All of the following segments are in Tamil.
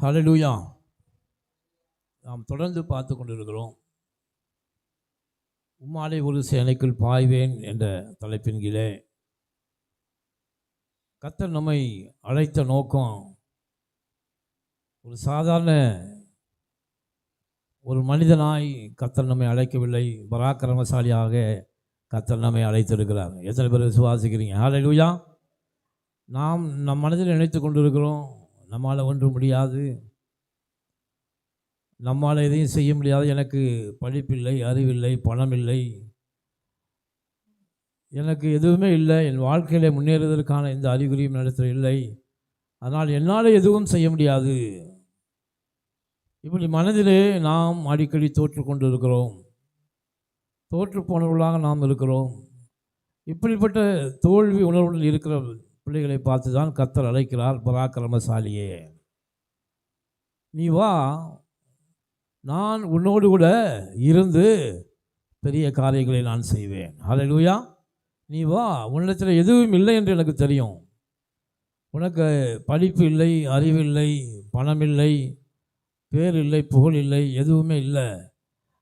ஹல்லேலூயா. நாம் தொடர்ந்து பார்த்து கொண்டிருக்கிறோம். உம்மாலே ஒரு சேனைக்குள் பாய்வேன் என்ற தலைப்பின் கீழே கர்த்தர் நம்மை அழைத்த நோக்கம் ஒரு சாதாரண ஒரு மனிதனாய் கர்த்தர் நம்மை அழைக்கவில்லை. பராக்கிரமசாலியாக கர்த்தர் நம்மை அழைத்திருக்கிறார். எத்தனை பேர் விசுவாசிக்கிறீங்க? ஹல்லேலூயா. நாம் நம் மனதில் நினைத்து கொண்டிருக்கிறோம், நம்மால் ஒன்றும் முடியாது, நம்மால் எதையும் செய்ய முடியாது, எனக்கு படிப்பில்லை, அறிவில்லை, பணம் இல்லை, எனக்கு எதுவுமே இல்லை, என் வாழ்க்கையில் முன்னேறுவதற்கான எந்த அறிகுறியும் நடத்த இல்லை, அதனால் என்னால் எதுவும் செய்ய முடியாது. இப்படி மனதிலே நாம் அடிக்கடி தோற்று கொண்டு இருக்கிறோம், தோற்று போனவர்களாக நாம் இருக்கிறோம். இப்படிப்பட்ட தோல்வி உணர்வுடன் இருக்கிற பிள்ளைகளை பார்த்து தான் கர்த்தர் அழைக்கிறார். பராக்கிரமசாலியே, நீ வா, நான் உன்னோடு கூட இருந்து பெரிய காரியங்களை நான் செய்வேன். ஹல்லேலூயா. நீ வா, உன்னிடத்தில் எதுவும் இல்லை என்று எனக்கு தெரியும். உனக்கு படிப்பு இல்லை, அறிவில்லை, பணம் இல்லை, பேர் இல்லை, புகழ் இல்லை, எதுவுமே இல்லை.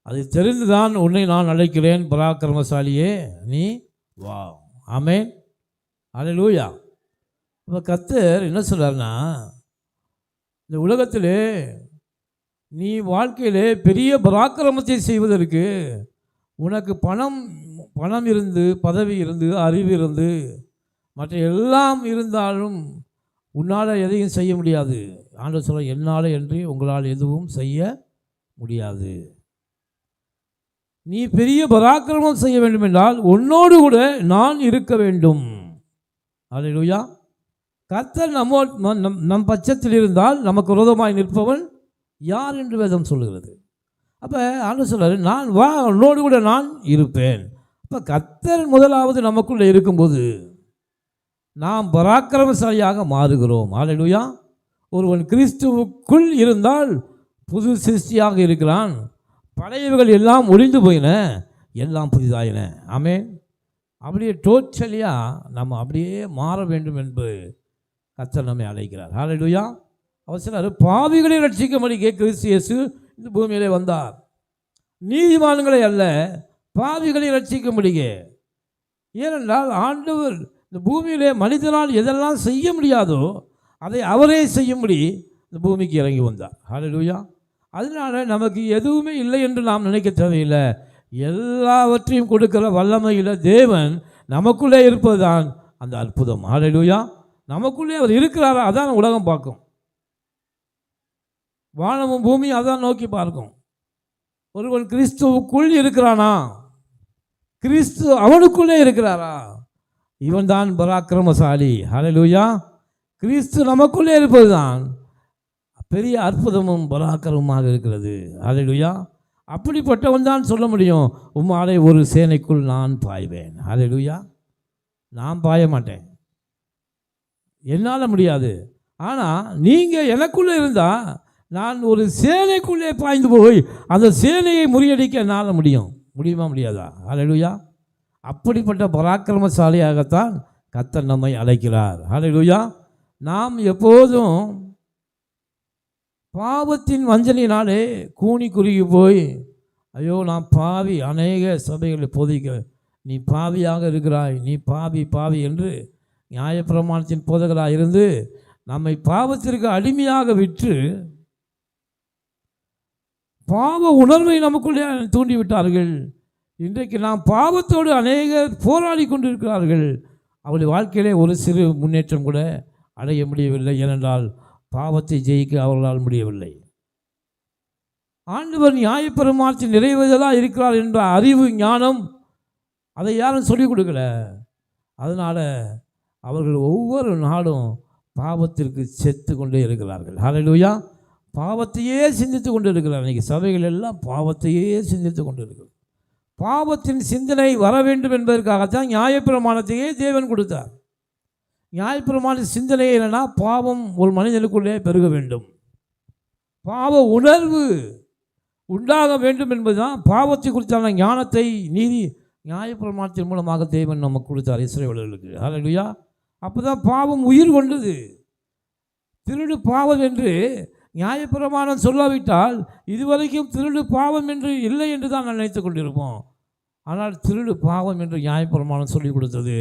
அதை தெரிந்துதான் உன்னை நான் அழைக்கிறேன். பராக்கிரமசாலியே, நீ வா. ஆமென். ஹல்லேலூயா. இப்போ கர்த்தர் என்ன சொல்கிறார்னா, இந்த உலகத்திலே நீ வாழ்க்கையிலே பெரிய பராக்கிரமத்தை செய்வதற்கு உனக்கு பணம் இருந்து, பதவி இருந்து, அறிவு இருந்து, மற்ற எல்லாம் இருந்தாலும் உன்னால் எதையும் செய்ய முடியாது. ஆண்டவர் சொல்ல, என்னால் என்று உங்களால் எதுவும் செய்ய முடியாது. நீ பெரிய பராக்கிரமம் செய்ய வேண்டும் என்றால் உன்னோடு கூட நான் இருக்க வேண்டும். ஹல்லேலூயா. கர்த்தர் நம் பட்சத்தில் இருந்தால் நமக்கு விரோதமாய் நிற்பவன் யார் என்று வேதம் சொல்லுகிறது. அப்போ ஆண்டவர் சொல்றாரு, நான் வா, உன்னோடு கூட நான் இருப்பேன். அப்போ கர்த்தர் முதலாவது நமக்குள்ளே இருக்கும்போது நாம் பராக்கிரமசாலியாக மாறுகிறோம். ஹல்லேலூயா. ஒருவன் கிறிஸ்துவுக்குள் இருந்தால் புது சிருஷ்டியாக இருக்கிறான். பழையவைகள் எல்லாம் ஒழிந்து போயின, எல்லாம் புதிதாயின. ஆமென். அப்படியே டோட்டலியாக நம்ம அப்படியே மாற வேண்டும் என்று கர்த்தர் நம்மை அழைக்கிறார். ஹல்லேலூயா. அவர் சொன்னார், பாவிகளை ரட்சிக்கும்படிக்கே கிறிஸ்து இயேசு இந்த பூமியிலே வந்தார். நீதிமான்களை அல்ல, பாவிகளை ரட்சிக்கும்படிக்கே. ஏனென்றால் ஆண்டவர் இந்த பூமியிலே மனிதனால் எதெல்லாம் செய்ய முடியாதோ அதை அவரே செய்யும்படி இந்த பூமிக்கு இறங்கி வந்தார். ஹல்லேலூயா. அதனால் நமக்கு எதுவுமே இல்லை என்று நாம் நினைக்க தேவையில்லை. எல்லாவற்றையும் கொடுக்கிற வல்லமையில் தேவன் நமக்குள்ளே இருப்பது தான் அந்த அற்புதம். ஹல்லேலூயா. நமக்குள்ளே அவர் இருக்கிறாரா, அதான் உலகம் பார்க்கும். வானமும் பூமியும் அதான் நோக்கி பார்க்கும். ஒருவன் கிறிஸ்துவுக்குள் இருக்கிறானா, கிறிஸ்து அவனுக்குள்ளே இருக்கிறாரா, இவன் தான் பராக்கிரமசாலி. ஹல்லேலூயா. கிறிஸ்து நமக்குள்ளே இருப்பது தான் பெரிய அற்புதமும் பராக்கிரமமாக இருக்கிறது. ஹல்லேலூயா. அப்படிப்பட்டவன் தான் சொல்ல முடியும், உம்மாலே ஒரு சேனைக்குள் நான் பாய்வேன். ஹல்லேலூயா. நான் பாய மாட்டேன், என்னால் முடியாது. ஆனால் நீங்கள் எனக்குள்ளே இருந்தால் நான் ஒரு சேனைக்குள்ளே பாய்ந்து போய் அந்த சேனையை முறியடிக்க என்னால் முடியுமா முடியாதா? ஹல்லேலூயா. அப்படிப்பட்ட பராக்கிரமசாலியாகத்தான் கர்த்தர் நம்மை அழைக்கிறார். ஹல்லேலூயா. நாம் எப்போதும் பாவத்தின் வஞ்சனையினாலே கூனி குறுகி போய், ஐயோ நான் பாவி, அநேக சபைகளை போதிக்க நீ பாவியாக இருக்கிறாய், நீ பாவி என்று நியாயப்பிரமாணத்தின் போதகராக இருந்து நம்மை பாவத்திற்கு அடிமையாக விற்று பாவ உணர்வை நமக்குள்ளே தூண்டிவிட்டார்கள். இன்றைக்கு நாம் பாவத்தோடு அநேகர் போராடி கொண்டிருக்கிறார்கள். அவருடைய வாழ்க்கையிலே ஒரு சிறு முன்னேற்றம் கூட அடைய முடியவில்லை. ஏனென்றால் பாவத்தை ஜெயிக்க அவர்களால் முடியவில்லை. ஆண்டவர் நியாயப்பிரமாணத்தின் நிறைவேறலாக இருக்கிறார் என்ற அறிவு, ஞானம் அதை யாரும் சொல்லிக் கொடுக்கல. அதனால் அவர்கள் ஒவ்வொரு நாளும் பாவத்திற்கு செத்து கொண்டே இருக்கிறார்கள். ஹல்லேலூயா. பாவத்தையே சிந்தித்து கொண்டு இருக்கிறார். இன்றைக்கி சபைகள் எல்லாம் பாவத்தையே சிந்தித்து கொண்டு இருக்கிறது. பாவத்தின் சிந்தனை வர வேண்டும் என்பதற்காகத்தான் நியாயப்பிரமாணத்தையே தேவன் கொடுத்தார். நியாயப்பிரமாண சிந்தனை என்னன்னா, பாவம் ஒரு மனிதனுக்குள்ளே பெருக வேண்டும், பாவ உணர்வு உண்டாக வேண்டும் என்பதுதான் பாவத்தை குறித்தான ஞானத்தை நீதி நியாயப்பிரமாணத்தின் மூலமாக தேவன் நமக்கு கொடுத்தார் இஸ்ரவேலர்களுக்கு. ஹல்லேலூயா. அப்போ தான் பாவம் உயிர் கொண்டது. திருடு பாவம் என்று நியாயப்பிரமாணம் சொல்லாவிட்டால் இதுவரைக்கும் திருடு பாவம் என்று இல்லை என்று தான் நான் நினைத்து கொண்டிருப்போம். ஆனால் திருடு பாவம் என்று நியாயப்பிரமாணம் சொல்லிக் கொடுத்தது.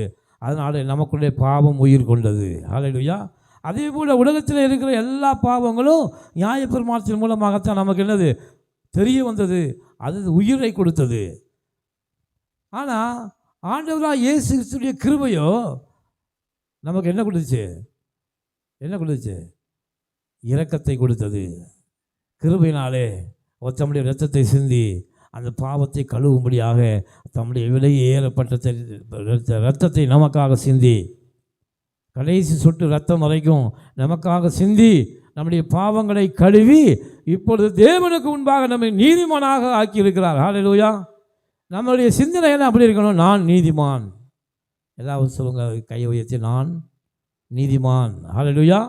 அதனால் நமக்குள்ளே பாவம் உயிர் கொண்டது. ஹல்லேலூயா. அதே போல் உலகத்தில் இருக்கிற எல்லா பாவங்களும் நியாயப்பிரமாணத்தின் மூலமாகத்தான் நமக்கு என்னது தெரிய வந்தது. அது உயிரை கொடுத்தது. ஆனால் ஆண்டவராக இயேசு கிறிஸ்துவின் கிருபையோ நமக்கு என்ன கொடுத்துச்சு? என்ன கொடுத்துச்சு? இரக்கத்தை கொடுத்தது. கிருபையினாலே தம்முடைய இரத்தத்தை சிந்தி அந்த பாவத்தை கழுவும்படியாக தம்முடைய விலையேறப்பட்ட இரத்தத்தை நமக்காக சிந்தி, கடைசி சொட்டு இரத்தம் வரைக்கும் நமக்காக சிந்தி நம்முடைய பாவங்களை கழுவி இப்பொழுது தேவனுக்கு முன்பாக நம்மை நீதிமானாக ஆக்கியிருக்கிறார். ஹல்லேலூயா. நம்மளுடைய சிந்தனை என்ன அப்படி இருக்கணும்? நான் நீதிமான். ஏதாவது சொல்லுங்க, கையை உயர்த்தி, நான் நீதிமான். ஹல்லேலூயா.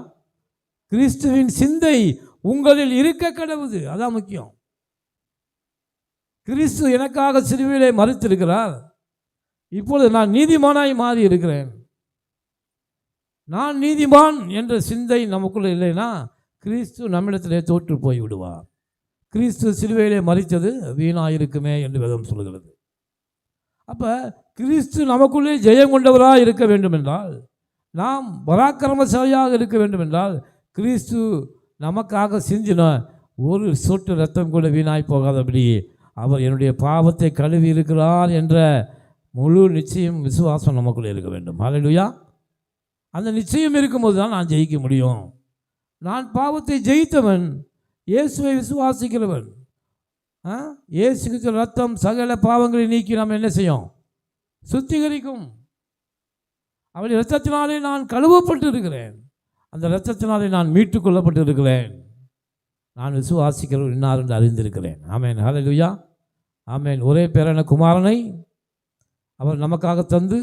கிறிஸ்துவின் சிந்தை உங்களில் இருக்க கடவுது. அதான் முக்கியம். கிறிஸ்து எனக்காக சிலுவையிலே மரித்திருக்கிறார். இப்பொழுது நான் நீதிமானாய் மாறி இருக்கிறேன். நான் நீதிமான் என்ற சிந்தை நமக்குள்ள இல்லைன்னா கிறிஸ்து நம்மிடத்திலே தோற்று போய் விடுவார். கிறிஸ்து சிலுவையிலே மரித்தது வீணாயிருக்குமே என்று வேதம் சொல்கிறது. அப்போ கிறிஸ்து நமக்குள்ளே ஜெயம் கொண்டவராக இருக்க வேண்டும் என்றால், நாம் பராக்கிரமசாலியாக இருக்க வேண்டும் என்றால், கிறிஸ்து நமக்காக சிந்தின ஒரு சொட்டு ரத்தம் கூட வீணாய் போகாதபடி அவர் என்னுடைய பாவத்தை கழுவி இருக்கிறார் என்ற முழு நிச்சயம் விசுவாசம் நமக்குள்ளே இருக்க வேண்டும். ஹல்லேலூயா. அந்த நிச்சயம் இருக்கும்போது தான் நான் ஜெயிக்க முடியும். நான் பாவத்தை ஜெயித்தவன், இயேசுவை விசுவாசிக்கிறவன். இயேசு கிறிஸ்துவின் ரத்தம் சகல பாவங்களை நீக்கி நாம் என்ன செய்யும்? சுத்திகரிக்கும். அவருடைய இரத்தத்தினாலே நான் கழுவப்பட்டு இருக்கிறேன். அந்த இரத்தத்தினாலே நான் மீட்டு கொள்ளப்பட்டு இருக்கிறேன். நான் விசுவாசிக்கிறவர் இன்னார் என்று அறிந்திருக்கிறேன். ஆமேன். ஹல்லேலூயா. ஆமேன். ஒரே பேரான குமாரனை அவர் நமக்காக தந்து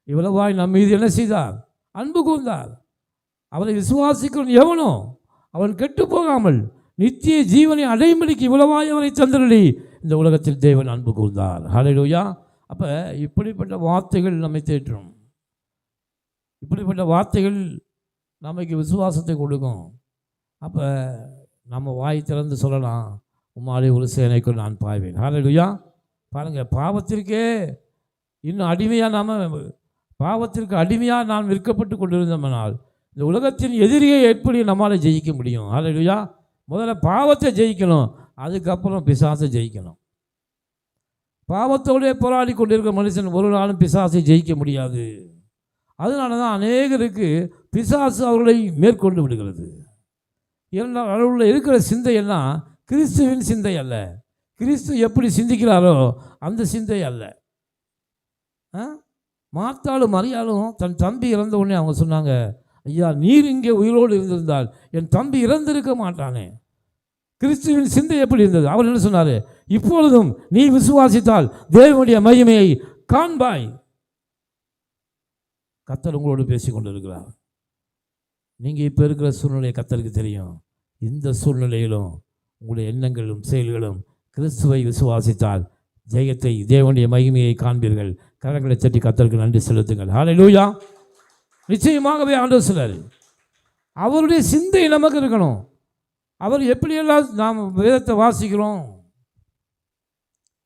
இவ்வளவாய் நம் மீது என்ன செய்தார்? அன்பு கூர்ந்தார். அவரை விசுவாசிக்கிறவன் எவனோ அவன் கெட்டு போகாமல் நித்திய ஜீவனை அடையும்படிக்கு இவ்வளவாய் அவரை தந்தருளி இந்த உலகத்தில் தேவன் அன்பு கூர்ந்தார். ஹல்லேலூயா. அப்போ இப்படிப்பட்ட வார்த்தைகள் நம்மை தேற்றும். இப்படிப்பட்ட வார்த்தைகள் நமக்கு விசுவாசத்தை கொடுக்கும். அப்போ நம்ம வாய் திறந்து சொல்லலாம், உம்மாலே ஒரு சேனைக்குள் நான் பாய்வேன். ஹல்லேலூயா. பாருங்கள், பாவத்திற்கே இன்னும் அடிமையாக பாவத்திற்கு அடிமையாக நாம் விற்கப்பட்டு கொண்டிருந்தோம்னால் இந்த உலகத்தின் எதிரியை எப்படி நம்மளால் ஜெயிக்க முடியும்? ஹல்லேலூயா. முதல்ல பாவத்தை ஜெயிக்கணும், அதுக்கப்புறம் பிசாசை ஜெயிக்கணும். பாவத்தோடே போராடி கொண்டிருக்கிற மனுஷன் ஒரு நாளும் பிசாசை ஜெயிக்க முடியாது. அதனால தான் அநேகருக்கு பிசாசு அவர்களை மேற்கொண்டு விடுகிறது. ஏனென்றால் அவர்களுடைய இருக்கிற சிந்தையெல்லாம் கிறிஸ்துவின் சிந்தை அல்ல. கிறிஸ்து எப்படி சிந்திக்கிறாரோ அந்த சிந்தை அல்ல. மார்த்தாளும் மரியாளும் தன் தம்பி இறந்த உடனே அவங்க சொன்னாங்க, ஐயா, நீர் இங்கே உயிரோடு இருந்திருந்தால் என் தம்பி இறந்திருக்க மாட்டானே. கிறிஸ்துவின் சிந்தை எப்படி இருந்தது? அவர் என்ன சொன்னார்? இப்பொழுதும் நீ விசுவாசித்தால் தேவனுடைய மகிமையை காண்பாய். கர்த்தர் உங்களோடு பேசி கொண்டு இருக்கிறார். நீங்கள் இப்போ இருக்கிற சூழ்நிலையை கர்த்தருக்கு தெரியும். இந்த சூழ்நிலையிலும் உங்களுடைய எண்ணங்களும் செயல்களும் கிறிஸ்துவை விசுவாசித்தால் ஜெயத்தை, தேவனுடைய மகிமையை காண்பீர்கள். கரங்களை தட்டி கர்த்தருக்கு நன்றி செலுத்துங்கள். ஹல்லேலூயா. நிச்சயமாகவே ஆண்டவர் சொன்னார், அவருடைய சிந்தை நமக்கு இருக்கணும். அவர் எப்படியெல்லாம் நாம் வேதத்தை வாசிக்கிறோம்,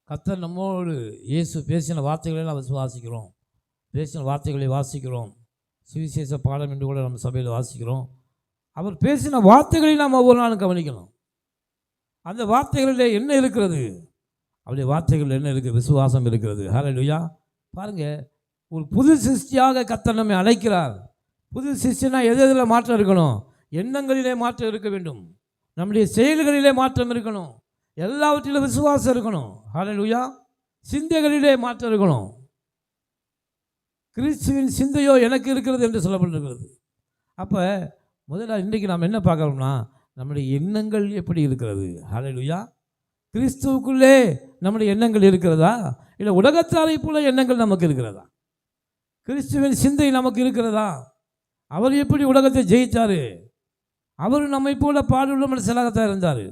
கர்த்தர் நம்மோடு இயேசு பேசின வார்த்தைகளை நாம் விசுவாசிக்கிறோம், பேசின வார்த்தைகளை வாசிக்கிறோம். சுவிசேஷ பாடம் என்று கூட நம்ம சபையில் வாசிக்கிறோம். அவர் பேசின வார்த்தைகளை நாம் ஒவ்வொரு நாளும் கவனிக்கணும். அந்த வார்த்தைகளில் என்ன இருக்கிறது? அவருடைய வார்த்தைகள் என்ன இருக்குது? விசுவாசம் இருக்கிறது. ஹல்லேலூயா. பாருங்கள், ஒரு புது சிருஷ்டியாக கர்த்தர் நம்மை அழைக்கிறார். புது சிருஷ்டினா எதில் மாற்றம் இருக்கணும்? எண்ணங்களிலே மாற்றம் இருக்க வேண்டும். நம்முடைய செயல்களிலே மாற்றம் இருக்கணும். எல்லாவற்றிலும் விசுவாசம் இருக்கணும். ஹல்லேலூயா. சிந்தைகளிலே மாற்றம் இருக்கணும். கிறிஸ்துவின் சிந்தையோ எனக்கு இருக்கிறது என்று சொல்லப்பட்டிருக்கிறது. அப்போ முதல்ல இன்றைக்கு நாம் என்ன பார்க்குறோம்னா, நம்முடைய எண்ணங்கள் எப்படி இருக்கிறது? ஹல்லேலூயா. கிறிஸ்துவுக்குள்ளே நம்முடைய எண்ணங்கள் இருக்கிறதா, இல்லை உலகத்தாரை போல எண்ணங்கள் நமக்கு இருக்கிறதா? கிறிஸ்துவின் சிந்தை நமக்கு இருக்கிறதா? அவர் எப்படி உலகத்தை ஜெயித்தார்? அவர் நம்மை போல பாடுள்ள மனுஷனாகத்தான் இருந்தார்.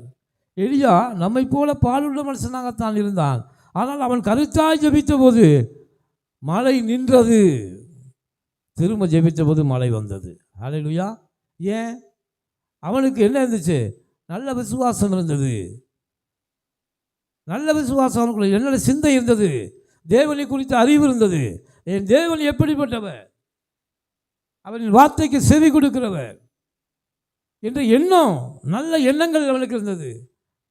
எலியா நம்மை போல பாடுள்ள மனுஷனாகத்தான் இருந்தான். ஆனால் அவன் கருத்தாய் ஜெபித்த போது மழை நின்றது, திரும்ப ஜெபித்த போது மழை வந்தது. ஹல்லேலூயா. ஏன்? அவனுக்கு என்ன இருந்துச்சு? நல்ல விசுவாசம் இருந்தது. நல்ல விசுவாசம் அவனுக்குள்ள என்னென்ன சிந்தை இருந்தது, தேவனை குறித்த அறிவு இருந்தது. என் தேவன் எப்படிப்பட்டவர், அவரின் வார்த்தைக்கு செவி கொடுக்கிறவர் என்ற எண்ணம், நல்ல எண்ணங்கள் அவனுக்கு இருந்தது.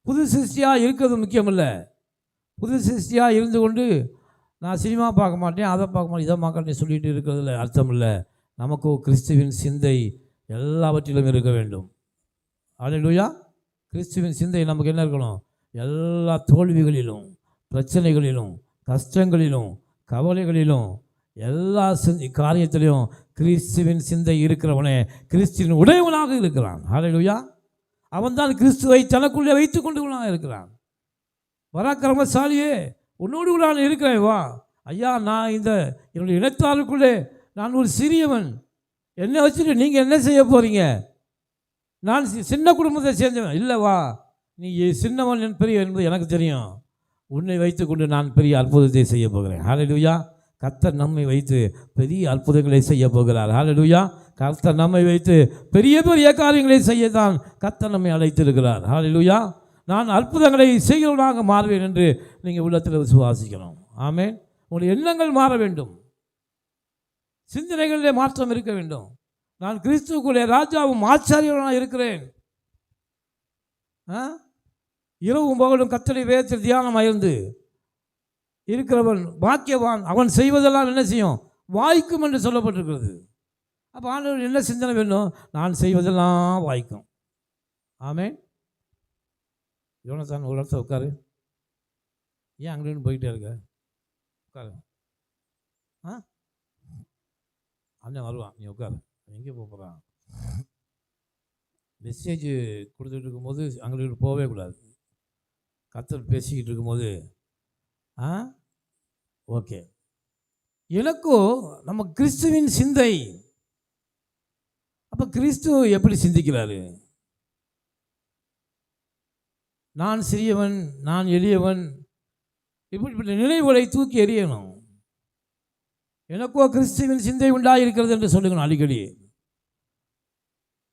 புது சிருஷ்டியாக இருக்கிறது முக்கியமில்ல. புது சிருஷ்டியாக இருந்து கொண்டு நான் சினிமா பார்க்க மாட்டேன், அதை பார்க்க மாட்டேன், இதை பார்க்க மாட்டேன் சொல்லிட்டு இருக்கிறதுல அர்த்தம் இல்லை. நமக்கு கிறிஸ்துவின் சிந்தை எல்லாவற்றிலும் இருக்க வேண்டும். அல்லேலூயா. கிறிஸ்துவின் சிந்தை நமக்கு என்ன இருக்கணும்? எல்லா தோல்விகளிலும், பிரச்சனைகளிலும், கஷ்டங்களிலும், கவலைகளிலும், எல்லா காரியத்திலையும் கிறிஸ்துவின் சிந்தை இருக்கிறவனே கிறிஸ்துவின் உடையவனாக இருக்கிறான். அல்லேலூயா. அவன்தான் கிறிஸ்துவை தனக்குள்ளே வைத்து கொண்டு இருக்கிறான். பராக்கிரமசாலியே, உன்னோடு கூட நான் இருக்கிறேன், வா ஐயா. நான் என்னுடைய இனத்தாருக்குள்ளே நான் ஒரு சிறியவன், என்னை வச்சுட்டு நீங்கள் என்ன செய்ய போகிறீங்க? நான் சின்ன குடும்பத்தை சேர்ந்தவன் இல்லை, வா நீ சின்னவன் என் பெரிய என்பது எனக்கு தெரியும். உன்னை வைத்து கொண்டு நான் பெரிய அற்புதத்தை செய்ய போகிறேன். ஹல்லேலூயா. கர்த்தர் நம்மை வைத்து பெரிய அற்புதங்களை செய்ய போகிறார். ஹல்லேலூயா. கர்த்தர் நம்மை வைத்து பெரிய பெரிய காரியங்களை செய்யத்தான் கர்த்தர் நம்மை அழைத்திருக்கிறார். ஹல்லேலூயா. நான் அற்புதங்களை செய்கிறவனாக மாறுவேன் என்று நீங்கள் உள்ளத்தில் விசுவாசிக்கணும். ஆமென். உங்களுடைய எண்ணங்கள் மாற வேண்டும், சிந்தனைகளிலே மாற்றம் இருக்க வேண்டும். நான் கிறிஸ்துவுக்குள்ளே ராஜாவும் ஆச்சாரியனாக இருக்கிறேன். இரவும் பகலும் கர்த்தருடைய வேதத்தில் தியானமாக இருந்து இருக்கிறவன் பாக்கியவான், அவன் செய்வதெல்லாம் என்ன செய்யும்? வாய்க்கும் என்று சொல்லப்பட்டிருக்கிறது. அப்போ ஆண்டவர் என்ன சிந்தனை வேணும்? நான் செய்வதெல்லாம் வாய்க்கும். ஆமென். யோனத்தான் ஒரு இடத்துல உட்காரு. ஏன் அங்கே போயிட்டே இருக்க? உட்காரு. அண்ணன் வருவான், நீ உட்காரு. எங்கே போகிறான்? மெசேஜ் கொடுத்துட்டு இருக்கும்போது அங்கே போகவே கூடாது. கர்த்தர் பேசிக்கிட்டு இருக்கும்போது ஓகே. எனக்கும் நம்ம கிறிஸ்துவின் சிந்தை. அப்போ கிறிஸ்து எப்படி சிந்திக்கிறாரு? நான் சிறியவன், நான் எளியவன், இப்படிப்பட்ட நினைவுகளை தூக்கி எறியணும். எனக்கோ கிறிஸ்துவின் சிந்தை உண்டாயிருக்கிறது என்று சொல்லுங்கணும் அடிக்கடி.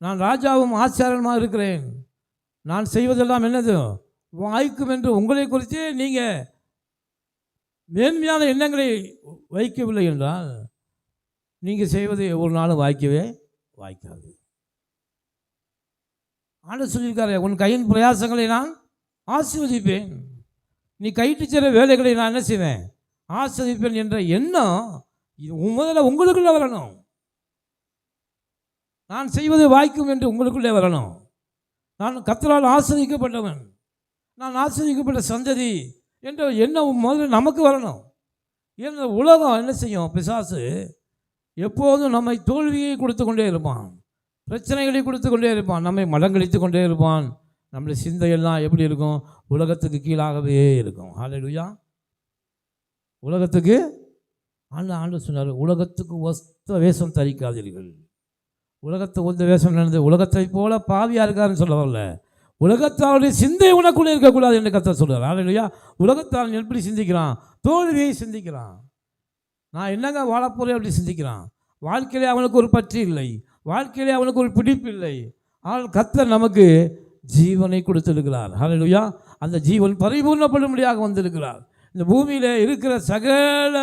நான் ராஜாவும் ஆச்சாரமாக இருக்கிறேன், நான் செய்வதெல்லாம் என்னது? வாய்க்கும் என்று உங்களை குறித்தே நீங்கள் மேன்மையான எண்ணங்களை வைக்கவில்லை என்றால் நீங்கள் செய்வது ஒரு நாளும் வாய்க்காது. ஆண்டு சொல்லியிருக்காரு, உன் கையின் பிரயாசங்களை நான் ஆசீர்வதிப்பேன், நீ கைட்டு செய்கிற வேலைகளை நான் என்ன செய்வேன்? ஆசீர்வதிப்பேன் என்ற எண்ணம் முதல்ல உங்களுக்குள்ளே வரணும். நான் செய்வது வாய்க்கும் என்று உங்களுக்குள்ளே வரணும். நான் கர்த்தரால் ஆசீர்வதிக்கப்பட்டவன், நான் ஆசீர்வதிக்கப்பட்ட சந்ததி என்ற எண்ணம் முதல்ல நமக்கு வரணும். ஏன்னா உலகம் என்ன செய்யும்? பிசாசு எப்போதும் நம்மை தோல்வியை கொடுத்து கொண்டே இருப்பான், பிரச்சனைகளை கொடுத்து கொண்டே இருப்பான், நம்மை மடங்கடித்து கொண்டே இருப்பான். நம்முடைய சிந்தையெல்லாம் எப்படி இருக்கும்? உலகத்துக்கு கீழாகவே இருக்கும். ஹல்லேலூயா. உலகத்துக்கு ஆண்டு சொன்னார், உலகத்துக்கு ஒத்த வேஷம் தரிக்காதீர்கள். உலகத்தை ஒத்த வேஷம் நடந்து உலகத்தை போல பாவியாக இருக்காருன்னு சொல்ல வரல. உலகத்தாருடைய சிந்தை உனக்குள்ளே இருக்கக்கூடாது என்று கர்த்தர் சொல்கிறார். ஹல்லேலூயா. உலகத்தாரன் எப்படி சிந்திக்கிறான்? தோல்வியை சிந்திக்கிறான். நான் என்னங்க வாழப்போறேன் அப்படி சிந்திக்கிறான். வாழ்க்கையிலே அவனுக்கு ஒரு பற்று இல்லை, வாழ்க்கையிலே அவனுக்கு ஒரு பிடிப்பு இல்லை. ஆனால் கர்த்தர் நமக்கு ஜீவனை கொடுத்திருக்கிறார். ஹல்லேலூயா. அந்த ஜீவன் பரிபூர்ணப்படும்படியாக வந்திருக்கிறார். இந்த பூமியில் இருக்கிற சகல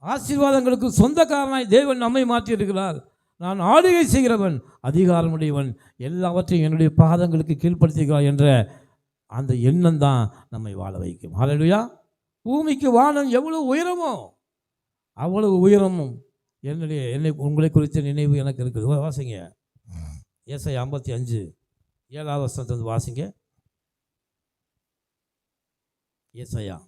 ஆசீர்வாதங்களுக்கு சொந்தக்காரனாய் தேவன் நம்மை மாற்றியிருக்கிறார். நான் ஆளுகை செய்கிறவன், அதிகாரமுடையவன், எல்லாவற்றையும் என்னுடைய பாதங்களுக்கு கீழ்ப்படுத்துகிறார் என்ற அந்த எண்ணம் தான் நம்மை வாழ வைக்கும். ஹல்லேலூயா. பூமிக்கு வானம் எவ்வளவு உயரமோ அவ்வளவு உயரமும் என்னை உங்களை குறித்த நினைவு எனக்கு இருக்குது. வாசிங்க ஏசாயா 55 7வது வசனத்தை வாசிங்க. ஏசாயா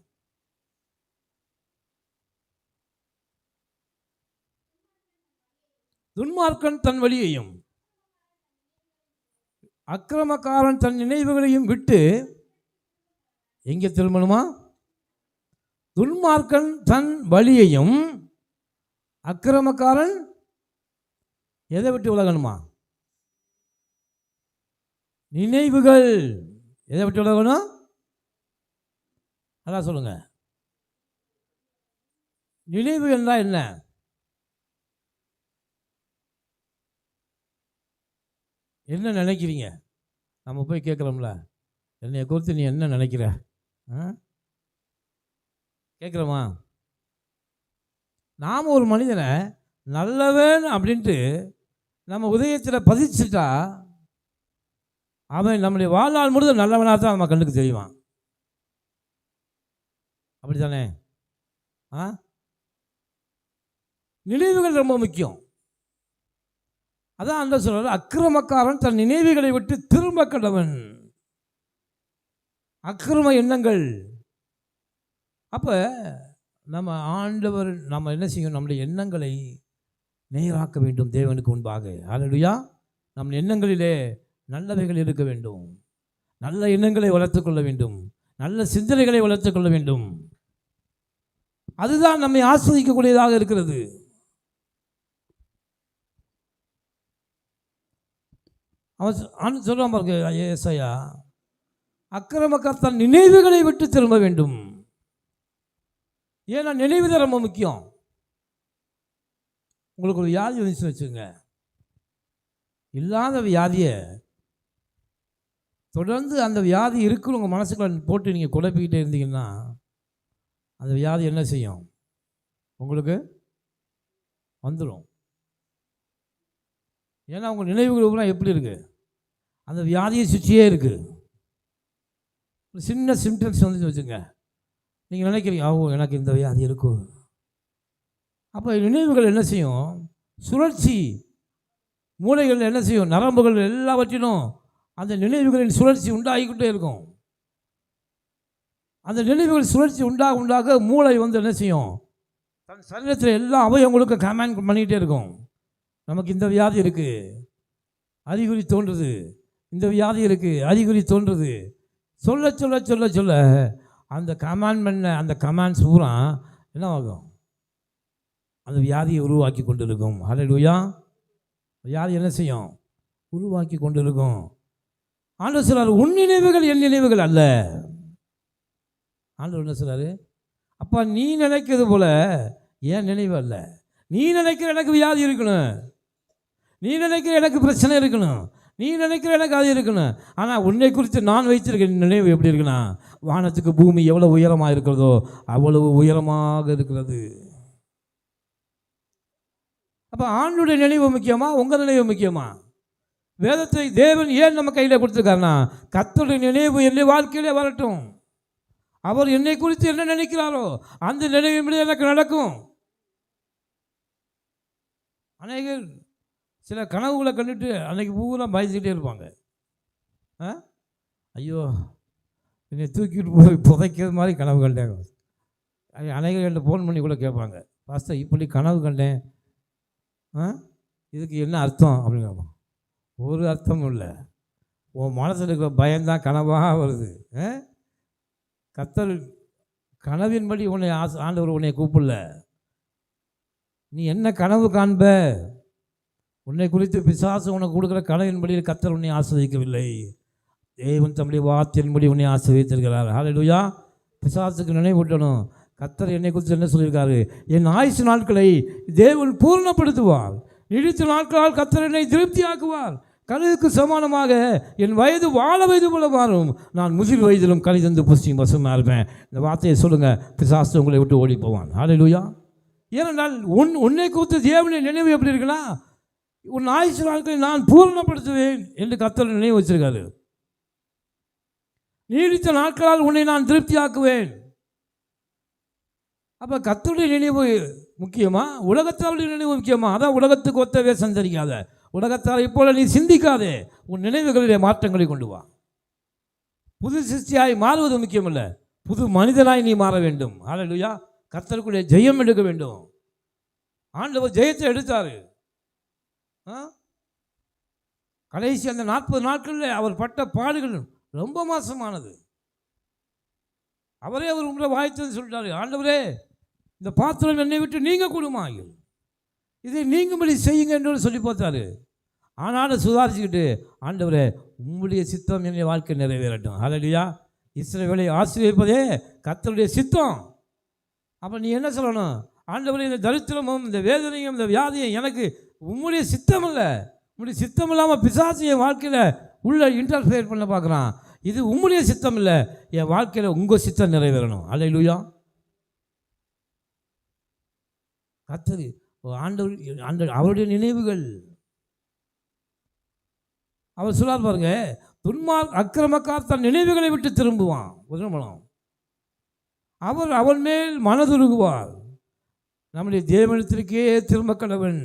துன்மார்க்கன் தன் வழியையும் அக்கிரமக்காரன் தன் நினைவுகளையும் விட்டு எங்கே திரும்பணுமா? துன்மார்க்கன் தன் வழியையும் அக்கிரமக்காரன் எதை விட்டு விலகணுமா? நினைவுகள் எதை விட்டு விலகணும்? அதான் சொல்லுங்க. நினைவுகள்னா என்ன? என்ன நினைக்கிறீங்க? நம்ம போய் கேட்குறோம்ல, என்னைய குறித்து நீ என்ன நினைக்கிற? கேட்குறோமா? நாம் ஒரு மனிதனை நல்லவன் அப்படின்ட்டு நம்ம உதயத்தில் பதிச்சுட்டா அவன் நம்முடைய வாழ்நாள் முழுதும் நல்லவனாக தான் நம்ம கண்ணுக்கு தெரியுவான். அப்படி தானே? நினைவுகள் ரொம்ப முக்கியம். அதான் அந்த சொல்ற, அக்கிரமக்காரன் தன் நினைவுகளை விட்டு திரும்ப கடவன். அக்கிரம எண்ணங்கள். அப்போ நம்ம ஆண்டவர் நம்ம என்ன செய்யும்? நம்முடைய எண்ணங்களை நேராக்க வேண்டும் தேவனுக்கு முன்பாக. அல்லேலூயா. நம் எண்ணங்களிலே நல்லவைகள் இருக்க வேண்டும். நல்ல எண்ணங்களை வளர்த்துக் கொள்ள வேண்டும். நல்ல சிந்தனைகளை வளர்த்துக் கொள்ள வேண்டும். அதுதான் நம்மை ஆஸ்வதிக்கக்கூடியதாக இருக்கிறது. அவன் சொல்றான் பாருங்க, ஏசாயா, அக்கிரமக்காரன் தன் நினைவுகளை விட்டு திரும்ப வேண்டும். ஏன்னா நினைவு தான் ரொம்ப முக்கியம். உங்களுக்கு ஒரு வியாதி வந்துச்சுன்னு வச்சுங்க, இல்லாத வியாதியை தொடர்ந்து அந்த வியாதி இருக்குன்னு உங்கள் மனசுக்குள்ள போட்டு நீங்கள் குழப்பிக்கிட்டே இருந்தீங்கன்னா அந்த வியாதி என்ன செய்யும்? உங்களுக்கு வந்துடும். ஏன்னா உங்கள் நினைவுகள் எப்படி இருக்குது? அந்த வியாதியை சுற்றியே இருக்குது. ஒரு சின்ன சிம்டம்ஸ் வந்துச்சு வச்சுங்க, நீங்கள் நினைக்கிறீங்க, ஆவோ எனக்கு இந்த வியாதி இருக்கும். அப்போ நினைவுகள் என்ன செய்யும்? சுழற்சி மூளைகள் என்ன செய்யும்? நரம்புகள் எல்லாவற்றிலும் அந்த நினைவுகளின் சுழற்சி உண்டாகிக்கிட்டே இருக்கும். அந்த நினைவுகள் சுழற்சி உண்டாக மூளை வந்து என்ன செய்யும்? தன் சரீரத்தில் எல்லா அவயவங்களுக்கும் கமெண்ட் பண்ணிக்கிட்டே இருக்கும். நமக்கு இந்த வியாதி இருக்குது, அறிகுறி தோன்றுது. இந்த வியாதி இருக்குது, அறிகுறி தோன்றுது. சொல்ல சொல்ல சொல்ல சொல்ல அந்த கமாண்ட் பண்ண அந்த கமாண்ட்ஸ் பூரா என்ன ஆகும்? அந்த வியாதியை உருவாக்கி கொண்டு இருக்கும். அல்லேலூயா. வியாதி என்ன செய்யும்? உருவாக்கி கொண்டு இருக்கும். ஆண்டவர் சொல்றாரு, உன் நினைவுகள் என் நினைவுகள் அல்ல. ஆண்டவர் என்ன சொல்றாரு? அப்பா நீ நினைக்கிறது போல என் நினைவு அல்ல. நீ நினைக்கிற எனக்கு வியாதி இருக்கணும், நீ நினைக்கிற எனக்கு பிரச்சனை இருக்கணும், நீ நினைக்கிற எனக்கு அது இருக்கணும். ஆனால் உன்னை குறித்து நான் வைத்திருக்க நினைவு எப்படி இருக்குன்னா, வானத்துக்கு பூமி எவ்வளோ உயரமாக இருக்கிறதோ அவ்வளவு உயரமாக இருக்கிறது. அப்போ ஆண்டுடைய நினைவு முக்கியமா, உங்கள் நினைவு முக்கியமா? வேதத்தை தேவன் ஏன் நம்ம கையில் கொடுத்துருக்காருன்னா, கர்த்தருடைய நினைவு என்னை வாழ்க்கையிலே வரட்டும். அவர் என்னை குறித்து என்ன நினைக்கிறாரோ அந்த நினைவு எனக்கு நடக்கும். அநேகர் சில கனவுகளை கண்டுட்டு அன்றைக்கி பூரா பயந்துக்கிட்டே இருப்பாங்க. ஐயோ என்னை தூக்கிட்டு போய் புதைக்கிறது மாதிரி கனவு கண்டேன். அநேகர்கிட்ட ஃபோன் பண்ணி கூட கேட்பாங்க, பாஸ்டர் இப்படி கனவு கண்டேன், இதுக்கு என்ன அர்த்தம் அப்படின்னு கேட்பான். ஒரு அர்த்தமும் இல்லை. உன் மனசில் இருக்கிற பயம்தான் கனவாக வருது. கர்த்தர் கனவின்படி உன்னை ஆண்டவர் உன்னை கூப்பிடல. நீ என்ன கனவு காண்ப? உன்னை குறித்து பிசாசு உனக்கு கொடுக்குற கனவின்படி கர்த்தர் உன்னை ஆஸ்வதிக்கவில்லை. தேவன் தம்முடைய வார்த்தையின்படி உன்னை ஆஸ்வதித்திருக்கிறார். ஹல்லேலூயா. பிசாசுக்கு நினைவூட்டணும், கர்த்தர் என்னை குறித்து என்ன சொல்லியிருக்காரு? என் ஆயுசு நாட்களை தேவன் பூர்ணப்படுத்துவார். நீடித்த நாட்களால் கர்த்தர் என்னை திருப்தியாக்குவார். கழுகுக்கு சமானமாக என் வயது வாழ வயது போல மாறும். நான் முதிர் வயதிலும் கனி தந்து புஷ்டியும் பசுமாக இருப்பேன். இந்த வார்த்தையை சொல்லுங்கள், பிசாசு உங்களை விட்டு ஓடி போவான். ஹல்லேலூயா. ஏனென்றால் உன்னை குறித்து தேவனுடைய நினைவு எப்படி இருக்குன்னா, உன் ஆயுசு நாட்களை நான் பூரணப்படுத்துவேன் என்று கர்த்தர் நினைவு வச்சிருக்காரு. நீடித்த நாட்களால் உன்னை நான் திருப்தியாக்குவேன். அப்போ கர்த்தருடைய நினைவு முக்கியமா, உலகத்தாருடைய நினைவு முக்கியமா? அதான் உலகத்துக்கு ஒத்தவே சந்தரிக்காத, உலகத்தால் இப்போல நீ சிந்திக்காதே, உன் நினைவுகளிலே மாற்றங்களை கொண்டு வா. புது சிருஷ்டியாய் மாறுவது முக்கியமல்ல, புது மனிதனாய் நீ மாற வேண்டும். ஹல்லேலூயா. கர்த்தருக்குள்ளே ஜெயம் எடுக்க வேண்டும். ஆண்டவர் ஜெயத்தை எடுத்தார். கடைசி அந்த 40 நாட்களில் அவர் பட்ட பாடுகள் ரொம்ப மோசமானது. அவரே அவர் உங்களை வாய்த்தது சொல்லிட்டாரு, ஆண்டவரே இந்த பாத்திரம் என்னை விட்டு நீங்க கூடுமா, இதை நீங்கும்படி செய்யுங்க என்று சொல்லி பார்த்தாரு. ஆனாலும் சுதாரிச்சுக்கிட்டு, ஆண்டவரே உங்களுடைய சித்தம் என்னுடைய வாழ்க்கை நிறைவேறட்டும். ஹல்லேலூயா. இஸ்ரவேலை ஆசீர்வதிப்பதே கர்த்தருடைய சித்தம். அப்போ நீ என்ன சொல்லணும்? ஆண்டவரே இந்த தரித்திரமும் இந்த வேதனையும் இந்த வியாதியும் எனக்கு உங்களுடைய சித்தம் இல்லை. உங்களுடைய சித்தம் இல்லாமல் பிசாசு என் வாழ்க்கையில் உள்ளே இன்டர்ஃபியர் பண்ண பார்க்குறான். இது உங்களுடைய சித்தம் இல்லை, என் வாழ்க்கையில் உங்கள் சித்தம் நிறைவேறணும். அல்லேலூயா. கர்த்தர் ஆண்டவர் அவருடைய நினைவுகள். அவர் சொல்லார் பாருங்க, அக்கிரமக்கார் தன் நினைவுகளை விட்டு திரும்புவான். அவர் அவன் மேல் மனதுருகுவார். நம்முடைய தேவனத்திற்கே திரும்ப கடவன்.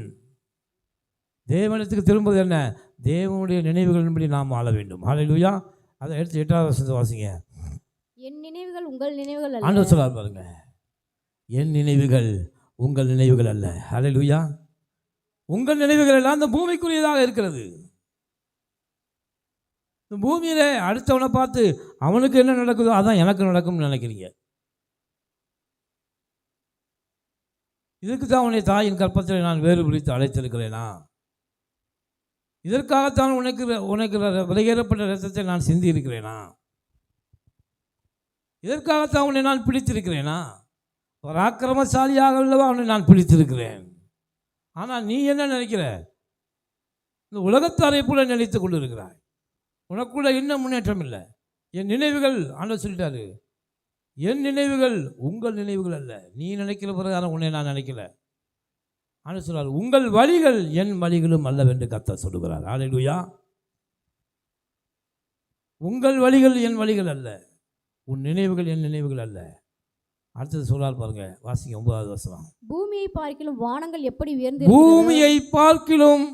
தேவனத்துக்கு திரும்புவது என்ன? தேவனுடைய நினைவுகளின்படி நாம் வாழ வேண்டும். ஹல்லேலூயா. அதை எடுத்து 8வது வசனத்தை வாசிங்க. என் நினைவுகள் உங்கள் நினைவுகள் அல்ல. ஆண்டவர் சொல்லார் பாருங்க, என் நினைவுகள் உங்கள் நினைவுகள் அல்ல. ஹல்லேலூயா. உங்கள் நினைவுகள் எல்லாம் இந்த பூமிக்குரியதாக இருக்கிறது. இந்த பூமியில் அடுத்தவனை பார்த்து அவனுக்கு என்ன நடக்குதோ அதான் எனக்கு நடக்கும்னு நினைக்கிறீங்க. இதுக்கு தான் உன்னை தாயின் கற்பத்தில் நான் வேறு பிடித்து அழைத்திருக்கிறேனா? இதற்காகத்தான் உனக்கு விலையேறப்பட்ட ரத்தத்தை நான் சிந்தி இருக்கிறேனா? இதற்காகத்தான் உன்னை நான் பிடித்திருக்கிறேனா? பராக்கிரமசாலியாக உள்ளவா அவனை நான் பிடித்திருக்கிறேன். ஆனால் நீ என்ன நினைக்கிற? இந்த உலகத்தாரை போல நினைத்து கொண்டு இருக்கிறாய். உனக்குள்ள இன்னும் முன்னேற்றம் இல்லை. என் நினைவுகள் ஆண்டவர் சொல்லிட்டாரு, என் நினைவுகள் உங்கள் நினைவுகள் அல்ல. நீ நினைக்கிற பிரகாரம் உன்னை நான் நினைக்கல. ஆண்டவர் சொல்றார், உங்கள் வழிகள் என் வழிகளும் அல்லவென்று கர்த்தர் சொல்லுகிறார். ஹல்லேலூயா. உங்கள் வழிகள் என் வழிகள் அல்ல, உன் நினைவுகள் என் நினைவுகள் அல்ல. அடுத்தது சொல்றார் பாருங்க, வாசிங்க 9வது வசனம். பூமியை பார்க்கிலும் வானங்கள் எப்படி உயர்ந்து பூமியை பார்க்கிலும்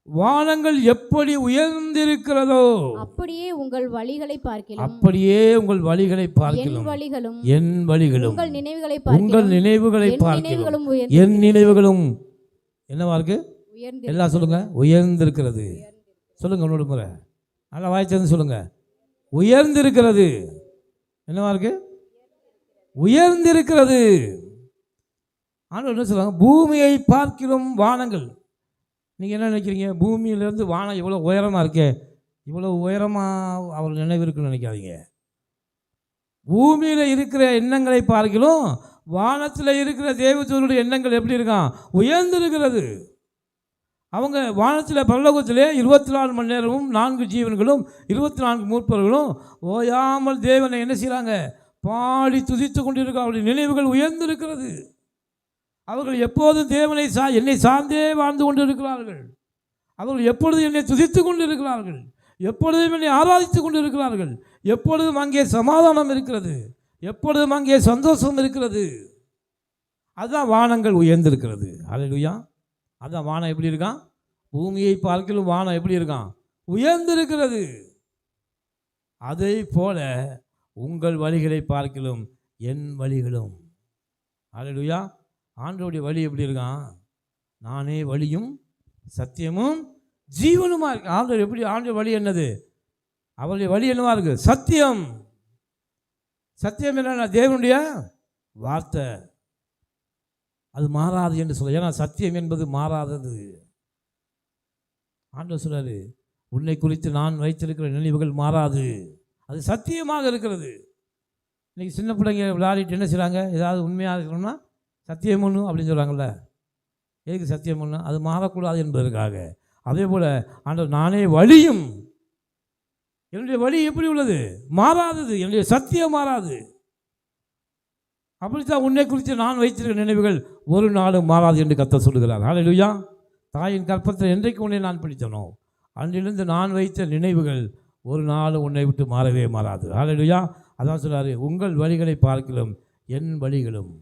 வானங்கள் எப்படி உயர்ந்திருக்கிறதோ அப்படியே உங்கள் வழிகளை பார்க்கிலும் என் வழிகளும் உங்கள் நினைவுகளை பார்க்கிலும் என் நினைவுகளும் என்னவா இருக்கு? எல்லாம் சொல்லுங்க, உயர்ந்திருக்கிறது. சொல்லுங்க இன்னொரு முறை, நல்லா வாய்ச்சது சொல்லுங்க. உயர்ந்திருக்கிறது. என்னவா இருக்கு? உயர்ந்திருக்கிறது. ஆனால் என்ன சொல்லுவாங்க? பூமியை பார்க்கிலும் வானங்கள். நீங்கள் என்ன நினைக்கிறீங்க? பூமியிலேருந்து வானம் இவ்வளோ உயரமாக இருக்கே, இவ்வளோ உயரமாக அவர் நினைவு இருக்குன்னு நினைக்காதீங்க. பூமியில் இருக்கிற எண்ணங்களை பார்க்கிலும் வானத்தில் இருக்கிற தேவதூதருடைய எண்ணங்கள் எப்படி இருக்கான்? உயர்ந்திருக்கிறது. அவங்க வானத்தில் பரலோகத்திலே 24 மணி நேரமும் 4 ஜீவன்களும் 24 மூப்பர்களும் ஓயாமல் தேவனை என்ன செய்கிறாங்க? பாடி துதித்து கொண்டிருக்க. அவருடைய நினைவுகள் உயர்ந்திருக்கிறது. அவர்கள் எப்போதும் தேவனை என்னை சார்ந்தே வாழ்ந்து கொண்டு இருக்கிறார்கள். அவர்கள் எப்பொழுதும் என்னை துதித்து கொண்டு இருக்கிறார்கள். எப்பொழுதும் என்னை ஆராதித்து கொண்டு இருக்கிறார்கள். எப்பொழுதும் அங்கே சமாதானம் இருக்கிறது. எப்பொழுதும் அங்கே சந்தோஷம் இருக்கிறது. அதுதான் வானங்கள் உயர்ந்திருக்கிறது. ஹல்லேலூயா. அதான் வானம் எப்படி இருக்கான்? பூமியை பார்க்கிலும் வானம் எப்படி இருக்கான்? உயர்ந்திருக்கிறது. அதை போல உங்கள் வழிகளை பார்க்கிலும் என் வழிகளும். ஹல்லேலூயா. ஆண்டவருடைய வழி எப்படி இருக்கான்? நானே வழியும் சத்தியமும் ஜீவனுமா இருக்கு. ஆண்டவர் எப்படி? ஆண்டவர் வழி என்னது? அவருடைய வழி என்னவா இருக்கு? சத்தியம். சத்தியம் என்னன்னா தேவனுடைய வார்த்தை. அது மாறாது என்று சொல்ல. ஏன்னா சத்தியம் என்பது மாறாதது. ஆண்டவர் சொல்றாரு, உன்னை குறித்து நான் வைத்திருக்கிற நினைவுகள் மாறாது, அது சத்தியமாக இருக்கிறது. இன்றைக்கி சின்ன பிள்ளைங்க விளையாடிட்டு என்ன செய்கிறாங்க? ஏதாவது உண்மையாக இருக்கணும்னா சத்தியம் ஒன்று அப்படின்னு சொல்கிறாங்கல்ல. எதுக்கு சத்தியம் ஒன்று? அது மாறக்கூடாது என்பதற்காக. அதே போல் ஆண்டவர் நானே வழியும். என்னுடைய வழி எப்படி உள்ளது? மாறாதது. என்னுடைய சத்தியம் மாறாது. அப்படித்தான் உன்னை குறித்து நான் வைத்திருக்கிற நினைவுகள் ஒரு நாளும் மாறாது என்று கர்த்தர் சொல்லுகிறார். ஹல்லேலூயா. தாயின் கற்பத்தில் என்றைக்கு உன்னை நான் பிடித்தனோ அன்றிலிருந்து நான் வைத்த நினைவுகள் ஒரு நாளும் உன்னை விட்டு மாறவே மாறாது. ஹல்லேலூயா. அதான் சொல்கிறாரு, உங்கள் வழிகளை பார்க்கிலும் என் வழிகளும்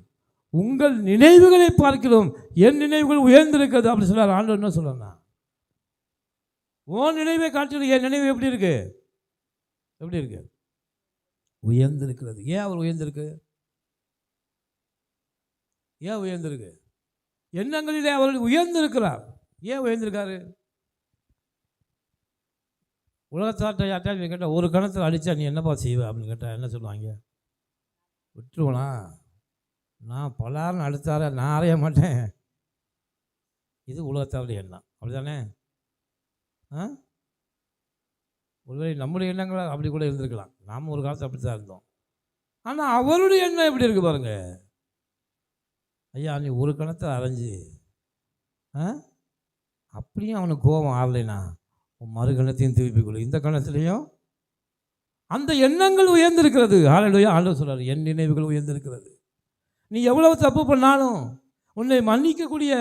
உங்கள் நினைவுகளை பார்க்கிறோம் என் நினைவுகள் உயர்ந்திருக்கிறது அப்படி சொல்கிறார். ஆண்டவர் என்ன சொல்கிறாங்க? உன் நினைவை காட்டிலும் என் நினைவு எப்படி இருக்கு? எப்படி இருக்கு? உயர்ந்திருக்கிறது. ஏன் அவர் உயர்ந்திருக்கு? ஏன் உயர்ந்திருக்கு? எண்ணங்களிலே அவர் உயர்ந்திருக்கிறார். ஏன் உயர்ந்திருக்காரு? உலகத்தாட்ட யார்ட்டாலும் கேட்டால் ஒரு கணத்தில் அடித்தா நீ என்னப்பா செய்வ அப்படின்னு கேட்டால் என்ன சொல்லுவாங்க? விட்டுருவனா? நான் பலாருன்னு அடுத்தார நான் அறைய மாட்டேன். இது உலகத்தாருடைய எண்ணம். அப்படி தானே? ஒருவேளை நம்முடைய எண்ணங்கள் அப்படி கூட இருந்திருக்கலாம். நாம் ஒரு காலத்தில் அப்படி தான் இருந்தோம். ஆனால் அவருடைய எண்ணம் எப்படி இருக்குது பாருங்க. ஐயா நீ ஒரு கணத்தை அரைஞ்சி அப்படியும் அவனுக்கு கோபம் ஆகலைனா உன் மறுகணத்தையும் திருப்பிக் கொள். இந்த கணத்திலையும் அந்த எண்ணங்கள் உயர்ந்திருக்கிறது. ஹல்லேலூயா. ஆண்டவர் சொல்றாரு, என் நினைவுகள் உயர்ந்திருக்கிறது. நீ எவ்வளவு தப்பு பண்ணாலும் உன்னை மன்னிக்கக்கூடிய,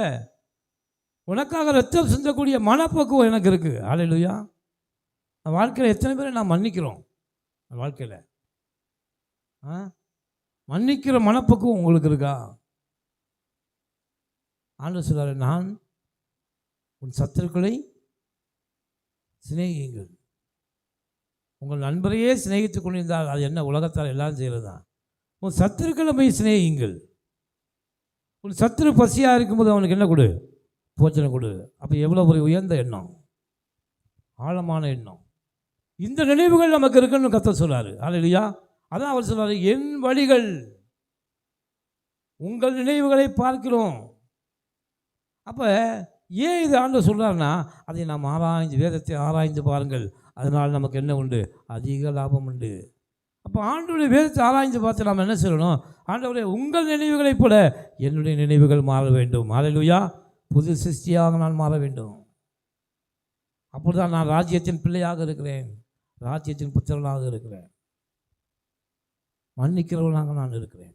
உனக்காக ரத்தம் சிந்தக்கூடிய மனப்பக்குவம் எனக்கு இருக்குது. ஹல்லேலூயா. வாழ்க்கையில் எத்தனை பேரை நான் மன்னிக்கிறோம்? வாழ்க்கையில் மன்னிக்கிற மனப்பக்குவம் உங்களுக்கு இருக்கா? ஆண்டவர் சொல்றாரு, நான் உன் சத்துருக்களை சிநேகியுங்கள். உங்கள் நண்பரையே சிநேகித்துக் கொண்டிருந்தால் அது என்ன, உலகத்தால் எல்லாரும் செய்கிறது தான். உன் சத்துருக்களை போய் சிநேகியுங்கள். உன் சத்துரு பசியாக இருக்கும்போது அவனுக்கு என்ன கொடு? போச்சனை கொடு. அப்போ எவ்வளோ ஒரு உயர்ந்த எண்ணம், ஆழமான எண்ணம். இந்த நினைவுகள் நமக்கு இருக்குன்னு கர்த்தர் சொல்றாரு. ஹல்லேலூயா. அதான் அவர் சொல்றாரு, என் வழிகள் உங்கள் நினைவுகளை பார்க்கிறோம். அப்போ ஏன் இது ஆண்டவர் சொல்கிறாருன்னா, அதை நாம் ஆராய்ந்து, வேதத்தை ஆராய்ந்து பாருங்கள், அதனால் நமக்கு என்ன உண்டு? அதிக லாபம் உண்டு. அப்போ ஆண்டவருடைய வேதத்தை ஆராய்ந்து பார்த்து நாம் என்ன செய்யணும்? ஆண்டவரே, உங்கள் நினைவுகளைப் போல என்னுடைய நினைவுகள் மாற வேண்டும். ஹல்லேலூயா. புது சிருஷ்டியாக நான் மாற வேண்டும். அப்படி தான் நான் ராஜ்யத்தின் பிள்ளையாக இருக்கிறேன், ராஜ்யத்தின் புத்திரனாக இருக்கிறேன், மன்னிக்கிறவனாக நான் இருக்கிறேன்.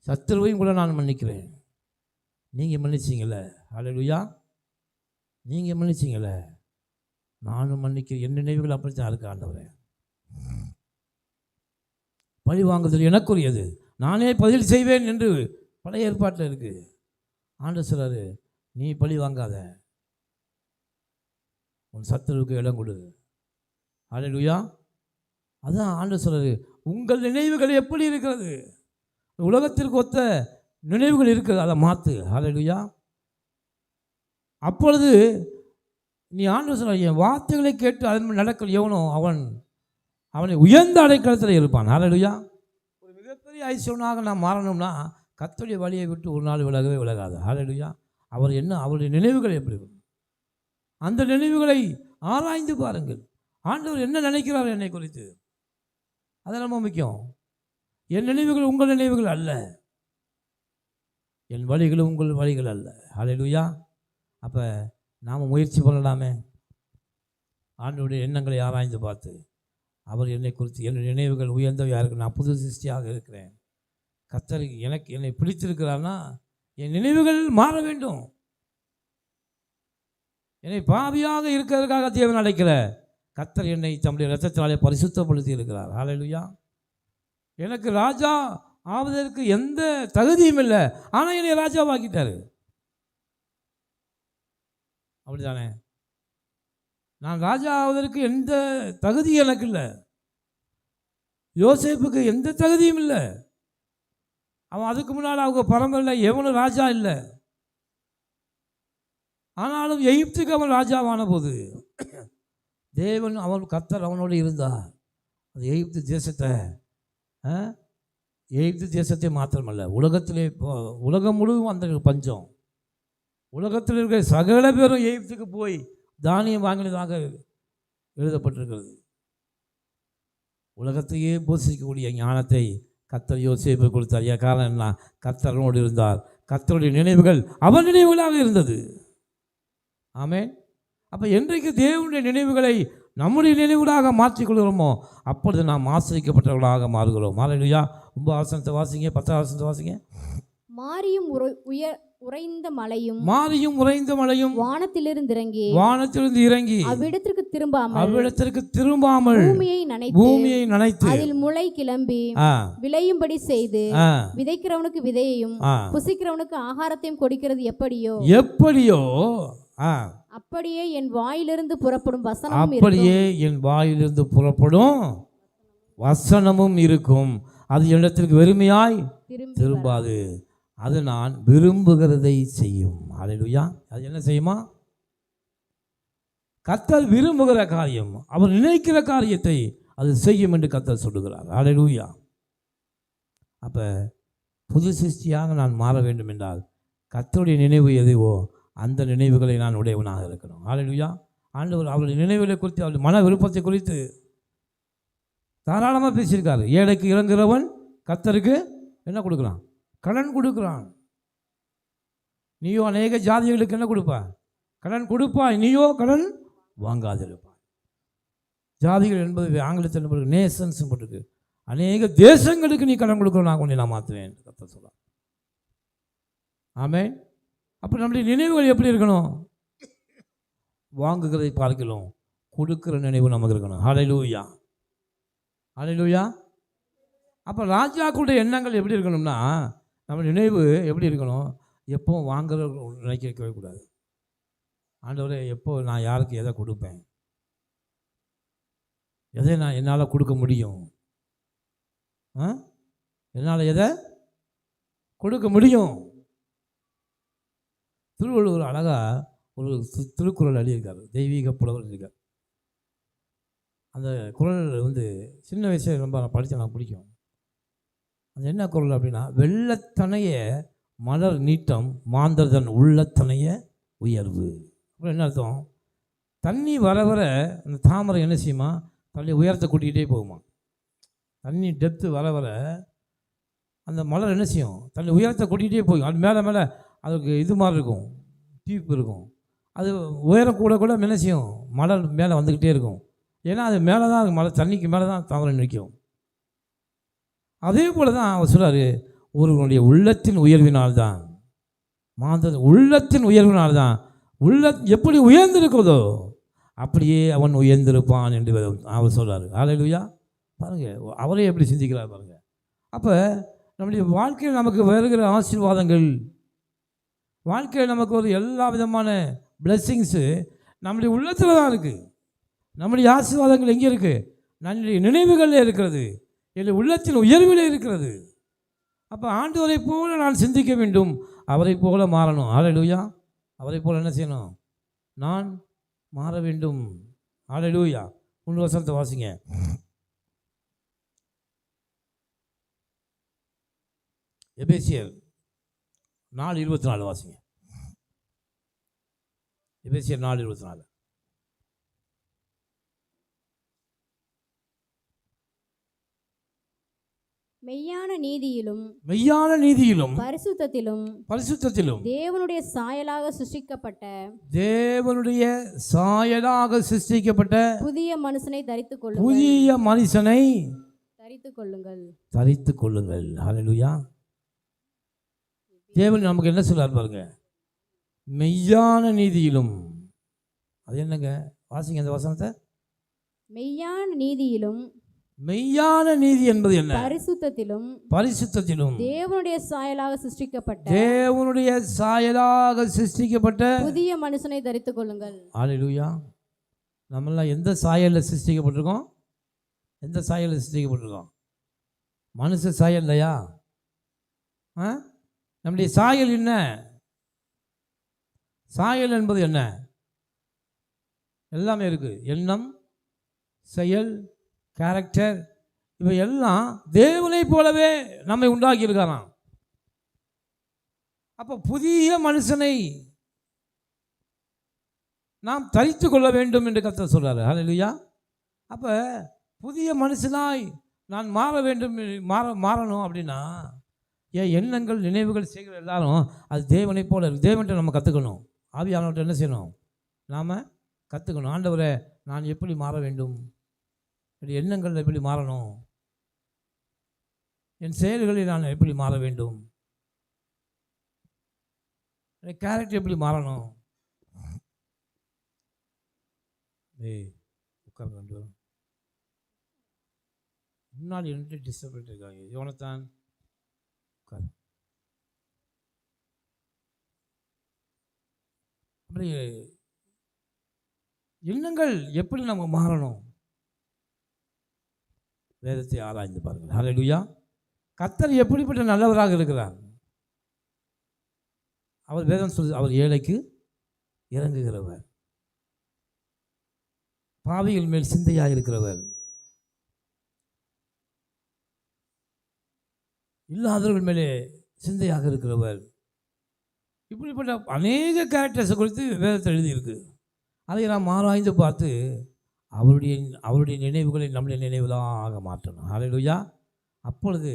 சத்துருவையும் கூட நான் மன்னிக்கிறேன். நீங்கள் மன்னிச்சிங்கள? ஹல்லேலூயா. நீங்கள் மன்னிச்சிங்கள, நானும் மன்னிக்கிறேன். என் நினைவுகள் அப்படித்தான் இருக்கு. ஆண்டவரே, பழி வாங்குதல் எனக்குரியது, நானே பதில் செய்வேன் என்று பழைய ஏற்பாட்டில் இருக்குது. ஆண்டவர் சொல்றாரு, நீ பழி வாங்காத, உன் சத்துருவுக்கு இடம் கொடு. ஹல்லேலூயா. அதான் ஆண்டவர் சொல்றாரு, உங்கள் நினைவுகள் எப்படி இருக்கிறது? உலகத்திற்கு ஒத்த நினைவுகள் இருக்குது, அதை மாற்று. ஹல்லேலூயா. அப்பொழுது நீ ஆண்டவர் சொல்ற, என் வார்த்தைகளை கேட்டு அதன் நடக்கல் எவனோ அவனை உயர்ந்த அடைக்கலத்தில் இருப்பான். ஹல்லேலூயா. ஒரு மிகப்பெரிய ஐஸ்வரனாக நான் மாறணும்னா கர்த்தருடைய வழியை விட்டு ஒரு நாள் விலகவே விலகாது. ஹல்லேலூயா. அவர் என்ன, அவருடைய நினைவுகள் எப்படி இருக்கும்? அந்த நினைவுகளை ஆராய்ந்து பாருங்கள். ஆண்டவர் என்ன நினைக்கிறார் என்னை குறித்து, அது ரொம்ப முக்கியம். என் நினைவுகள் உங்கள் நினைவுகள் அல்ல, என் வழிகளும் உங்கள் வழிகள் அல்ல. ஹல்லேலூயா. அப்போ நாம் முயற்சி பண்ணலாமே, ஆண்டவருடைய எண்ணங்களை ஆராய்ந்து பார்த்து, அவர் என்னை குறித்து, என் நினைவுகள் உயர்ந்தவையாக இருக்கு, நான் புது சிருஷ்டியாக இருக்கிறேன், கர்த்தர் என்னை பிடித்திருக்கிறார்னா என் நினைவுகள் மாற வேண்டும். என்னை பாவியாக இருக்கிறதுக்காக தேவன் அழைக்கல, கர்த்தர் என்னை தம்முடைய இரத்தத்தினாலே பரிசுத்தப்படுத்தி இருக்கிறார். ஹல்லேலூயா. எனக்கு ராஜா ஆவதற்கு எந்த தகுதியும் இல்லை, ஆனால் என்னை ராஜாவாக்கிட்டாரு. அப்படிதானே? நான் ராஜா ஆவதற்கு எந்த தகுதியும் எனக்கு இல்லை. யோசேப்புக்கு எந்த தகுதியும் இல்லை. அவன் அதுக்கு முன்னால் அவங்க பரம்பரையில் எவனும் ராஜா இல்லை. ஆனாலும் எகிப்துக்கு அவன் ராஜாவான போது தேவன், அவன் கர்த்தர் அவனோடு இருந்தார். அது எகிப்து தேசத்தை மாத்திரமல்ல, உலகத்திலே, உலகம் முழுவதும் அந்த பஞ்சம். உலகத்தில் இருக்கிற சகல பேரும் எகிப்துக்கு போய் தானியம் வாங்கினதாக எழுதப்பட்டிருக்கிறது. உலகத்தையே போஷிக்கக்கூடிய ஞானத்தை கர்த்தர் யோசேப்பு கொடுத்தார். காரணம் என்ன? கர்த்தரோடு இருந்தார். கர்த்தருடைய நினைவுகள் அவன் நினைவுகளாக இருந்தது. ஆமென். அப்போ என்றைக்கு தேவனுடைய நினைவுகளை நம்முடைய நினைவுகளாக மாற்றிக்கொள்கிறோமோ அப்பொழுது நாம் ஆசிரிக்கப்பட்டவர்களாக மாறுகிறோம். ஹல்லேலூயா. 9 வசனத்தை வாசிங்க, 10 வசனத்தை வாசிங்க. மாரியும் உறைந்த மலையும், மாரியும் உறைந்த மலையும் வானத்திலிருந்து இறங்கி அவ்விடத்திற்கு திரும்பாமல் பூமியை நனைத்து அதில் முளை கிளம்பி விளையும்படி செய்து விதைக்கிறவனுக்கு விதையையும் புசிக்கிறவனுக்கு ஆகாரத்தையும் கொடுக்கிறது எப்படியோ அப்படியே என் வாயிலிருந்து புறப்படும் வசனமும் இருக்கும். அது இடத்திற்கு வெறுமையாய் திரும்பாது, அது நான் விரும்புகிறதை செய்யும். ஹல்லேலூயா. அது என்ன செய்யுமா? கர்த்தர் விரும்புகிற காரியம், அவர் நினைக்கிற காரியத்தை அது செய்யும் என்று கர்த்தர் சொல்லுகிறார். ஹல்லேலூயா. அப்போ புது சிருஷ்டியாக நான் மாற வேண்டும் என்றால் கர்த்தருடைய நினைவு எதுவோ அந்த நினைவுகளை நான் உடையவனாக இருக்கணும். ஹல்லேலூயா. ஆண்டவர் அவருடைய நினைவுகளை குறித்து, அவருடைய மன விருப்பத்தை குறித்து தாராளமாக பேசியிருக்காரு. ஏழைக்கு இறங்குகிறவன் கர்த்தருக்கு என்ன கொடுக்குறான்? கடன் கொடுக்குறான். நீயும் அநேக ஜாதிகளுக்கு என்ன கொடுப்ப? கடன் கொடுப்பாய், நீயோ கடன் வாங்காதிருப்பாய். ஜாதிகள் என்பது ஆங்கிலத்தில் என்பது நேஷன்ஸ் போட்டிருக்கு. அநேக தேசங்களுக்கு நீ கடன் கொடுக்குற நான் கொண்டு நான் மாற்றுவேன் கர்த்தர் சொல்றார். ஆமென். அப்போ நம்முடைய நினைவுகள் எப்படி இருக்கணும்? வாங்குகிறதை பார்க்கலாம் கொடுக்குற நினைவு நமக்கு இருக்கணும். ஹல்லேலூயா, ஹல்லேலூயா. அப்போ ராஜாக்களுடைய எண்ணங்கள் எப்படி இருக்கணும்னா, நம்ம நினைவு எப்படி இருக்கணும்? எப்போவும் வாங்குற நினைக்கவே கூடாது. ஆண்டவரே, எப்போ நான் யாருக்கு எதை கொடுப்பேன், எதை நான் என்னால் கொடுக்க முடியும், என்னால் எதை கொடுக்க முடியும். திருவள்ளுவர் அழகாக ஒரு திருக்குறள் எழுதியிருக்கார், தெய்வீக புலவர் இருக்கார். அந்த குறள் சின்ன வயசில் ரொம்ப நான் படித்தேன், நான் பிடிக்கும். அது என்ன குறள் அப்படின்னா, வெள்ளத்தனைய மலர் நீட்டம் மாந்தர்தன் உள்ளத்தனைய உயர்வு. அப்புறம் என்ன அர்த்தம்? தண்ணி வர வர அந்த தாமரை என்ன செய்யுமா, தண்ணி உயரத்தை கூட்டிக்கிட்டே போகுமா. தண்ணி டெப்த்து வர வர அந்த மலர் என்ன செய்யும், தண்ணி உயரத்தை கூட்டிகிட்டே போகும். அது மேலே மேலே அதுக்கு இது மாதிரி இருக்கும், டீப் இருக்கும். அது உயரம் கூட கூட என்ன செய்யும், மலர் மேலே வந்துக்கிட்டே இருக்கும். ஏன்னா அது மேலே தான் மலர், தண்ணிக்கு மேலே தான் தாமரை நிற்கும். அதே போல் தான் அவர் சொல்கிறார், ஒருவனுடைய உள்ளத்தின் உயர்வினால்தான், மாந்தர் உள்ளத்தின் உயர்வினால்தான், எப்படி உயர்ந்திருக்கிறதோ அப்படியே அவன் உயர்ந்திருப்பான் என்று அவர் சொல்கிறார். ஹல்லேலூயா. பாருங்கள், அவரே எப்படி சிந்திக்கிறார் பாருங்கள். அப்போ நம்முடைய வாழ்க்கையில் நமக்கு வருகிற ஆசீர்வாதங்கள், வாழ்க்கையில் நமக்கு ஒரு எல்லா விதமான பிளெஸ்ஸிங்ஸு நம்முடைய உள்ளத்தில் தான் இருக்குது. நம்முடைய ஆசீர்வாதங்கள் எங்கே இருக்குது? நம்முடைய நினைவுகளில் இருக்கிறது, என்னுடைய உள்ளத்தின் உயர்வில் இருக்கிறது. அப்போ ஆண்டவரை போல நான் சிந்திக்க வேண்டும், அவரை போல மாறணும். ஹல்லேலூயா. அவரை போல என்ன செய்யணும்? நான் மாற வேண்டும். ஹல்லேலூயா. 3 வசனத்தை வாசிங்க. எபேசியர் 4:24 வாசிங்க. எபேசியர் 4:24. மெய்யான நீதியிலும் பரிசுத்தத்திலும் தேவனுடைய சாயலாக சிருஷ்டிக்கப்பட்ட புதிய மனுஷனை தரித்துக் கொள்ளுங்கள். ஹல்லேலூயா. தேவன் நமக்கு என்ன சொல்றார் பாருங்க, மெய்யான நீதியிலும். அது என்னங்க? வாசிங்க அந்த வசனத்தை. மெய்யான நீதி என்பது என்ன? பரிசுத்தத்திலும் தேவனுடைய சாயலாக சிருஷ்டிக்கப்பட்ட புதிய மனுஷனை தரித்துக் கொள்ளுங்கள். ஹல்லேலூயா. நம்மெல்லாம் எந்த சாயலில் சிருஷ்டிக்கப்பட்டிருக்கோம்? எந்த சாயலில் சிருஷ்டிக்கப்பட்டிருக்கோம்? மனுஷ சாயல் இல்லையா? நம்முடைய சாயல் என்ன? சாயல் என்பது என்ன? எல்லாமே இருக்குது. எண்ணம், செயல், கேரக்டர், இவை எல்லாம் தேவனை போலவே நம்மை உண்டாக்கி இருக்காராம். அப்போ புதிய மனுஷனை நாம் தரித்து கொள்ள வேண்டும் என்று கர்த்தர் சொல்றாரு. ஹல்லேலூயா. அப்போ புதிய மனுஷனாய் நான் மாற வேண்டும், மாறணும் அப்படின்னா என் எண்ணங்கள், நினைவுகள், செய்கிற எல்லாரும் அது தேவனை போல தேவன்கிட்ட நம்ம கற்றுக்கணும். ஆவியானவர்கிட்ட என்ன செய்யணும்? நாம் கற்றுக்கணும். ஆண்டவரே, நான் எப்படி மாற வேண்டும், என் எண்ணங்கள் எப்படி மாறணும், என் செயல்களில் நான் எப்படி மாற வேண்டும், என் கேரக்டர் எப்படி மாறணும். உட்கார்ந்து ரெண்டு பேரும் முன்னாடி ரெண்டு டிஸ்டர்ப் பண்ணிட்டு இருக்காங்க. யோனத்தான் உட்கார். அப்படி எண்ணங்கள் எப்படி நம்ம மாறணும்? வேதத்தை ஆராய்ந்து பாருங்கள். ஹல்லேலூயா. கர்த்தர் எப்படிப்பட்ட நல்லவராக இருக்கிறார்? அவர் வேதம் சொல்லு, அவர் ஏழைக்கு இறங்குகிறவர், பாவிகள் மேல் சிந்தையாக இருக்கிறவர், இல்லாதவர்கள் மேலே சிந்தையாக இருக்கிறவர். இப்படிப்பட்ட அநேக கேரக்டர்ஸை குறித்து வேதத்தில் எழுதியிருக்கு. அதை நாம் ஆராய்ந்து பார்த்து அவருடைய நினைவுகளை நம்முடைய நினைவுகளாக மாற்றணும். ஹல்லேலூயா. அப்பொழுது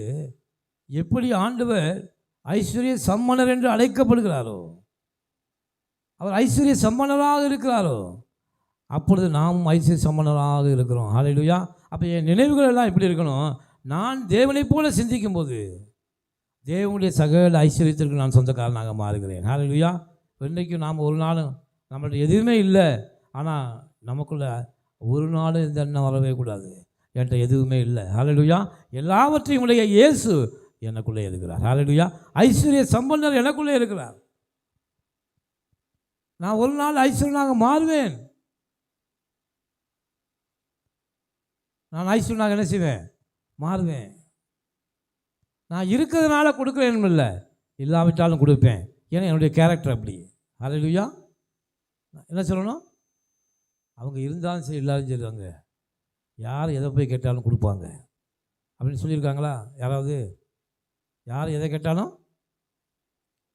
எப்படி ஆண்டவர் ஐஸ்வர்ய சம்மனர் என்று அழைக்கப்படுகிறாரோ, அவர் ஐஸ்வர்ய சம்பன்னராக இருக்கிறாரோ அப்பொழுது நாம் ஐஸ்வர்ய சம்பன்னராக இருக்கிறோம். ஹல்லேலூயா. அப்போ என் நினைவுகள் எல்லாம் எப்படி இருக்கணும்? நான் தேவனைப் போல சிந்திக்கும் போது தேவனுடைய சகல ஐஸ்வர்யத்திற்கு நான் சொந்தக்காரனாக மாறுகிறேன். ஹல்லேலூயா. இன்றைக்கும் நாம் ஒரு நாளும் நம்மள்ட்ட எதுவுமே இல்லை, ஆனால் நமக்குள்ள ஒரு நாளும் இந்த எண்ணம் வரவே கூடாது, என்கிட்ட எதுவுமே இல்லை. ஹல்லேலூயா. எல்லாவற்றையும் உடைய இயேசு எனக்குள்ளே இருக்கிறார். ஹல்லேலூயா. ஐஸ்வர்ய சம்பந்தர் எனக்குள்ளே இருக்கிறார். நான் ஒரு நாள் ஐஸ்வர்யனாக மாறுவேன். நான் ஐஸ்வர்யனாக என்ன செய்வேன்? மாறுவேன். நான் இருக்கிறதுனால கொடுக்குறேன் இல்லை, இல்லாவிட்டாலும் கொடுப்பேன். ஏன்னா என்னுடைய கேரக்டர் அப்படி. ஹல்லேலூயா. என்ன சொல்லணும்? அவங்க இருந்தாலும் சரி இல்லாலும் சரி, அவங்க யார் எதை போய் கேட்டாலும் கொடுப்பாங்க அப்படின்னு சொல்லியிருக்காங்களா யாராவது? யார் எதை கேட்டாலும்,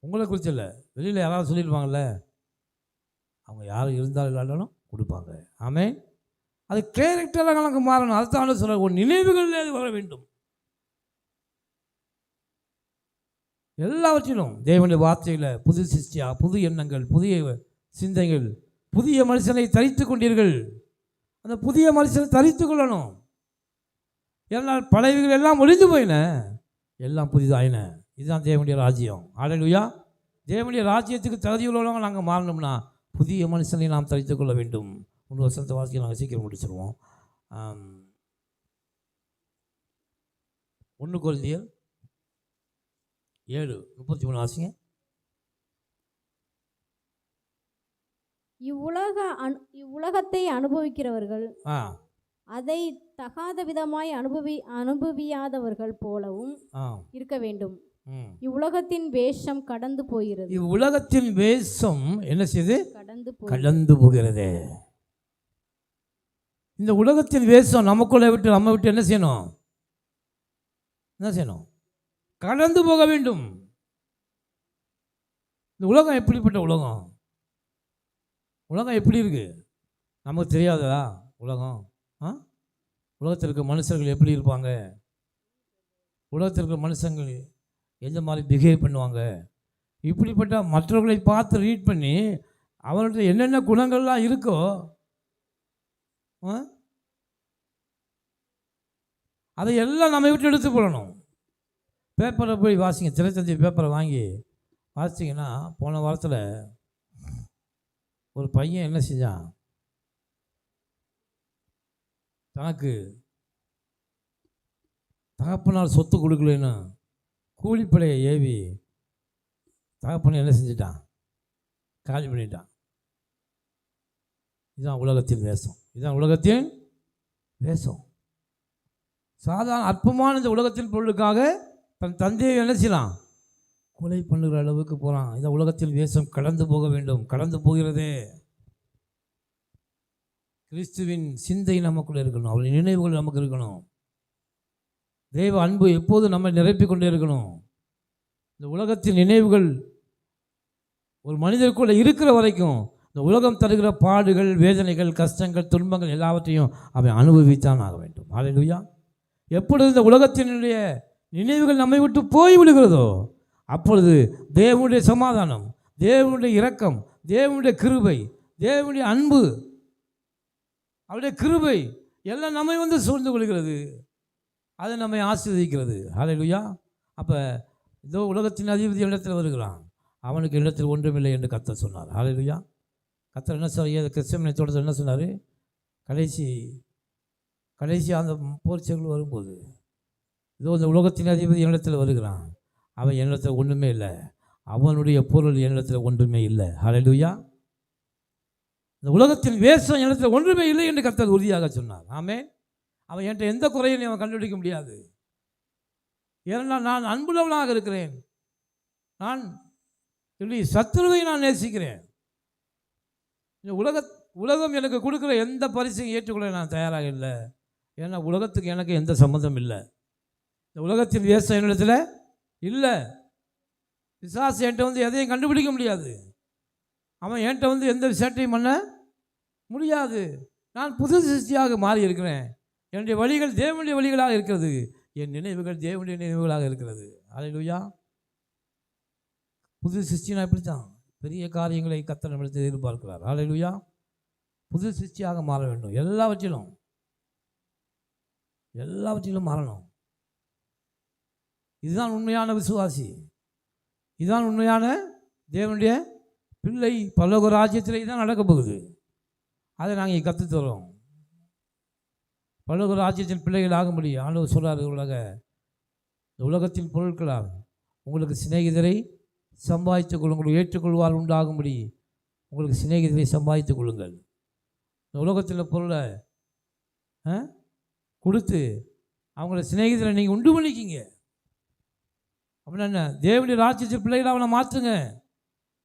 உங்களை குறித்து இல்லை, வெளியில் யாராவது சொல்லியிருப்பாங்கள்ல, அவங்க யார் இருந்தாலும் இல்லாட்டாலும் கொடுப்பாங்க. ஆமென். அது கேரக்டராக நமக்கு மாறணும். அதுதான் சொல்ல, ஒரு நினைவுகளில் அது வர வேண்டும். எல்லாவற்றிலும் தேவனுடைய வார்த்தையில் புது சிருஷ்டியா, புது எண்ணங்கள், புதிய சிந்தைகள், புதிய மனுஷனை தரித்து கொண்டீர்கள். அந்த புதிய மனுஷனை தரித்து கொள்ளணும். ஏன்னால் பழையவைகள் எல்லாம் ஒழிந்து போயின, எல்லாம் புதிதாயின. இதுதான் தேவனுடைய ராஜ்யம். ஹல்லேலூயா. தேவனுடைய ராஜ்யத்துக்கு தகுதியுள்ளவங்க நாங்கள் மாறணும்னா புதிய மனுஷனை நாம் தரித்து கொள்ள வேண்டும். 3 வருஷத்தை வாசிக்க நாங்கள் சீக்கிரம் முடிச்சிருவோம். 1 கொரிந்தியர் 7:33 வாசிங்க. இவ்வுலகத்தை அனுபவிக்கிறவர்கள் அதை தகாத விதமாய் அனுபவியாதவர்கள் போலவும் இருக்க வேண்டும். இவ்வுலகத்தின் வேஷம் கடந்து போகிறது. இவ்வுலகத்தின் வேஷம் என்ன செய்து? கடந்து போகிறது. இந்த உலகத்தின் வேஷம் நமக்குள்ளே விட்டு நம்ம விட்டு என்ன செய்யணும்? என்ன செய்யணும்? கடந்து போக வேண்டும். இந்த உலகம் எப்படிப்பட்ட உலகம்? உலகம் எப்படி இருக்கு நமக்கு தெரியாததா? உலகம் உலகத்தில் இருக்க மனுஷர்கள் எப்படி இருப்பாங்க? உலகத்தில் இருக்க மனுஷங்கள் எந்த மாதிரி பிஹேவ் பண்ணுவாங்க? இப்படிப்பட்ட மற்றவர்களை பார்த்து ரீட் பண்ணி அவர்கிட்ட என்னென்ன குணங்கள்லாம் இருக்கோ அதை எல்லாம் நம்ம விட்டு எடுத்து போடணும். பேப்பரை போய் வாசிங்க, திரைத்தந்தி பேப்பரை வாங்கி வாசிச்சிங்கன்னா, போன வாரத்தில் ஒரு பையன் என்ன செஞ்சான்? தனக்கு தகப்பனால் சொத்து கொடுக்கலன்னு கூலிப்படையை ஏவி தகப்பனை என்ன செஞ்சிட்டான்? காலி பண்ணிட்டான். இதுதான் உலகத்தின் வேஷம். இதுதான் உலகத்தின் வேஷம். சாதாரண அற்பமான இந்த உலகத்தின் பொருளுக்காக தன் தந்தையை என்ன செய்யலாம்? கொலை பண்ணுகிற அளவுக்கு போகிறான். இந்த உலகத்தில் வேஷம் கடந்து போக வேண்டும். கடந்து போகிறதே. கிறிஸ்துவின் சிந்தை நமக்குள்ளே இருக்கணும். அவருடைய நினைவுகள் நமக்கு இருக்கணும். தேவ அன்பு எப்போது நம்மை நிரப்பிக் கொண்டே இருக்கணும். இந்த உலகத்தின் நினைவுகள் ஒரு மனிதருக்குள்ளே இருக்கிற வரைக்கும் இந்த உலகம் தருகிற பாடுகள், வேதனைகள், கஷ்டங்கள், துன்பங்கள் எல்லாவற்றையும் அவன் அனுபவித்தான் ஆக வேண்டும். ஹல்லேலூயா. எப்பொழுது இந்த உலகத்தினுடைய நினைவுகள் நம்மை விட்டு போய் விடுகிறதோ அப்பொழுது தேவனுடைய சமாதானம், தேவனுடைய இரக்கம், தேவனுடைய கிருபை, தேவனுடைய அன்பு, அவருடைய கிருபை எல்லாம் நம்மை வந்து சூழ்ந்து கொள்கிறது. அது நம்மை ஆசீர்வதிக்கிறது. ஹல்லேலூயா. அப்போ இதோ உலகத்தின் அதிபதி இடத்தில் வருகிறான், அவனுக்கு இடத்தில் ஒன்றுமில்லை என்று கர்த்தர் சொன்னார். ஹல்லேலூயா. கர்த்தர் என்ன சொன்னார்? கிறிஸ்தவனை தொடர்ந்து என்ன சொன்னார்? கடைசி அந்த போர்ச்செயல்கள் வரும்போது இதோ இந்த உலகத்தின் அதிபதி என்னிடத்தில் வருகிறான், அவன் என்னிடத்தில் ஒன்றுமே இல்லை, அவனுடைய பொருள் என்னிடத்தில் ஒன்றுமே இல்லை. ஹல்லேலூயா. இந்த உலகத்தின் வேஷம் என்னிடத்தில் ஒன்றுமே இல்லை என்று கர்த்தர் உறுதியாக சொன்னார். ஆமென். அவன் என்கிட்ட எந்த குறையும் அவன் கண்டுபிடிக்க முடியாது. ஏனென்றால் நான் அன்புள்ளவனாக இருக்கிறேன். நான் என்னுடைய சத்துருவை நான் நேசிக்கிறேன். இந்த உலகம் எனக்கு கொடுக்குற எந்த பரிசையும் ஏற்றுக்கொள்ள நான் தயாராக இல்லை. ஏன்னா உலகத்துக்கு எனக்கு எந்த சம்மந்தம் இல்லை. இந்த உலகத்தின் வேஷம் என்னிடத்தில் இல்லை. பிசாசு என்கிட்ட வந்து எதையும் கண்டுபிடிக்க முடியாது. அவன் என்கிட்ட வந்து எந்த விஷயத்தையும் பண்ண முடியாது. நான் புது சிருஷ்டியாக மாறி இருக்கிறேன். என்னுடைய வழிகள் தேவனுடைய வழிகளாக இருக்கிறது. என் நினைவுகள் தேவனுடைய நினைவுகளாக இருக்கிறது. ஹல்லேலூயா. புது சிருஷ்டினா இப்படி தான். பெரிய காரியங்களை கர்த்தர் நம்மிடத்தில் எதிர்பார்க்கிறார். ஹல்லேலூயா. புது சிருஷ்டியாக மாற வேண்டும். எல்லாவற்றிலும் மாறணும். இதுதான் உண்மையான விசுவாசி. இதுதான் உண்மையான தேவனுடைய பிள்ளை. பரலோக ராஜ்யத்தில் இதுதான் நடக்க போகுது. அதை நாங்கள் இங்கே கற்றுத்தரோம். பரலோக ராஜ்யத்தின் பிள்ளைகள் ஆகும்படி ஆண்டவர் சொல்கிறார், உலகத்தின் பொருட்களால் உங்களுக்கு சிநேகிதரை சம்பாதித்துக் கொள்ளுங்கள். உங்களுக்கு ஏற்றுக்கொள்வார் உண்டாகும்படி உங்களுக்கு சிநேகிதரை சம்பாதித்துக் கொள்ளுங்கள். இந்த உலகத்தில் பொருளை கொடுத்து அவங்கள சிநேகிதரை நீங்கள் உண்டு பண்ணிக்கிங்க. அப்படின்னா என்ன? தேவனுடைய ராஜ்யத்தின் பிள்ளைகளை அவனை மாற்றுங்க.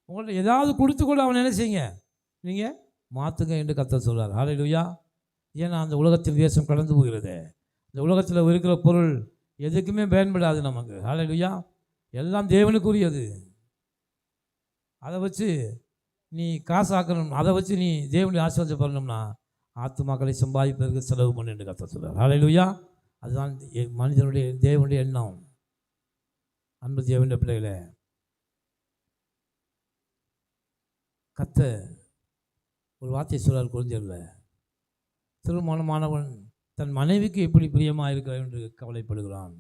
உங்கள்ட்ட ஏதாவது கொடுத்து கூட அவனை என்ன செய்யுங்க, நீங்கள் மாற்றுங்க என்று கர்த்தர் சொல்கிறார். ஹல்லேலூயா. ஏன்னா அந்த உலகத்தின் தேசம் கடந்து போகிறது. இந்த உலகத்தில் இருக்கிற பொருள் எதுக்குமே பயன்படாது நமக்கு. ஹல்லேலூயா. எல்லாம் தேவனுக்குரியது. அதை வச்சு நீ காசாக்கணும், அதை வச்சு நீ தேவனுடைய ஆசீர்வாதம் பண்ணணும்னா ஆத்துமாக்களை சம்பாதிப்பதற்கு செலவு பண்ணு என்று கர்த்தர் சொல்கிறார். ஹல்லேலூயா. அதுதான் மனிதனுடைய தேவனுடைய எண்ணம். அன்பு தேவனுடைய பிள்ளைகளே, கர்த்தர் ஒரு வார்த்தை சொல்கிறார் கொரிந்தியரில், திருமணமானவன் தன் மனைவிக்கு எப்படி பிரியமாக இருக்கிறான் என்று கவலைப்படுகிறான்.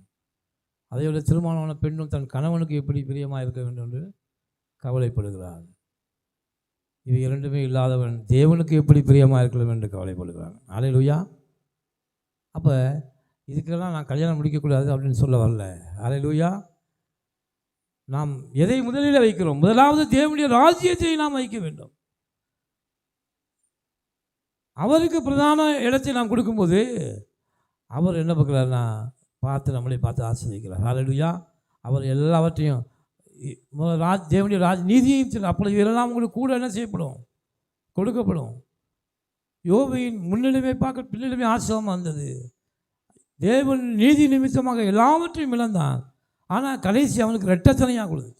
அதைவிட திருமணமான பெண்ணும் தன் கணவனுக்கு எப்படி பிரியமாக இருக்க வேண்டும் என்று கவலைப்படுகிறான். இவை இரண்டுமே இல்லாதவன் தேவனுக்கு எப்படி பிரியமாக இருக்கலாம் என்று கவலைப்படுகிறான். ஹல்லேலூயா. அப்போ இதுக்கெல்லாம் நான் கல்யாணம் முடிக்கக்கூடாது அப்படின்னு சொல்ல வரல. ஹல்லேலூயா. நாம் எதை முதலில் வைக்கிறோம்? முதலாவது தேவனுடைய ராஜ்யத்தை நாம் வைக்க வேண்டும். அவருக்கு பிரதான இடத்தை நாம் கொடுக்கும்போது அவர் என்ன பார்க்குறாருன்னா, நம்மளை பார்த்து ஆசீர்வதிக்கிறார். ஹல்லேலூயா. அவர் எல்லாவற்றையும் தேவனுடைய நீதியையும் சொல்ல, அப்பொழுது இதெல்லாம் உங்களுக்கு கூட என்ன செய்யப்படும், கொடுக்கப்படும். யோபுவின் முன்னிலைமை பார்க்க பின்னிலைமை ஆசீர்வாதமாக இருந்தது. தேவன் நீதி நிமித்தமாக எல்லாவற்றையும் இழந்தான். ஆனால் கடைசி அவனுக்கு ரெட்டத்தனையாக கொடுது.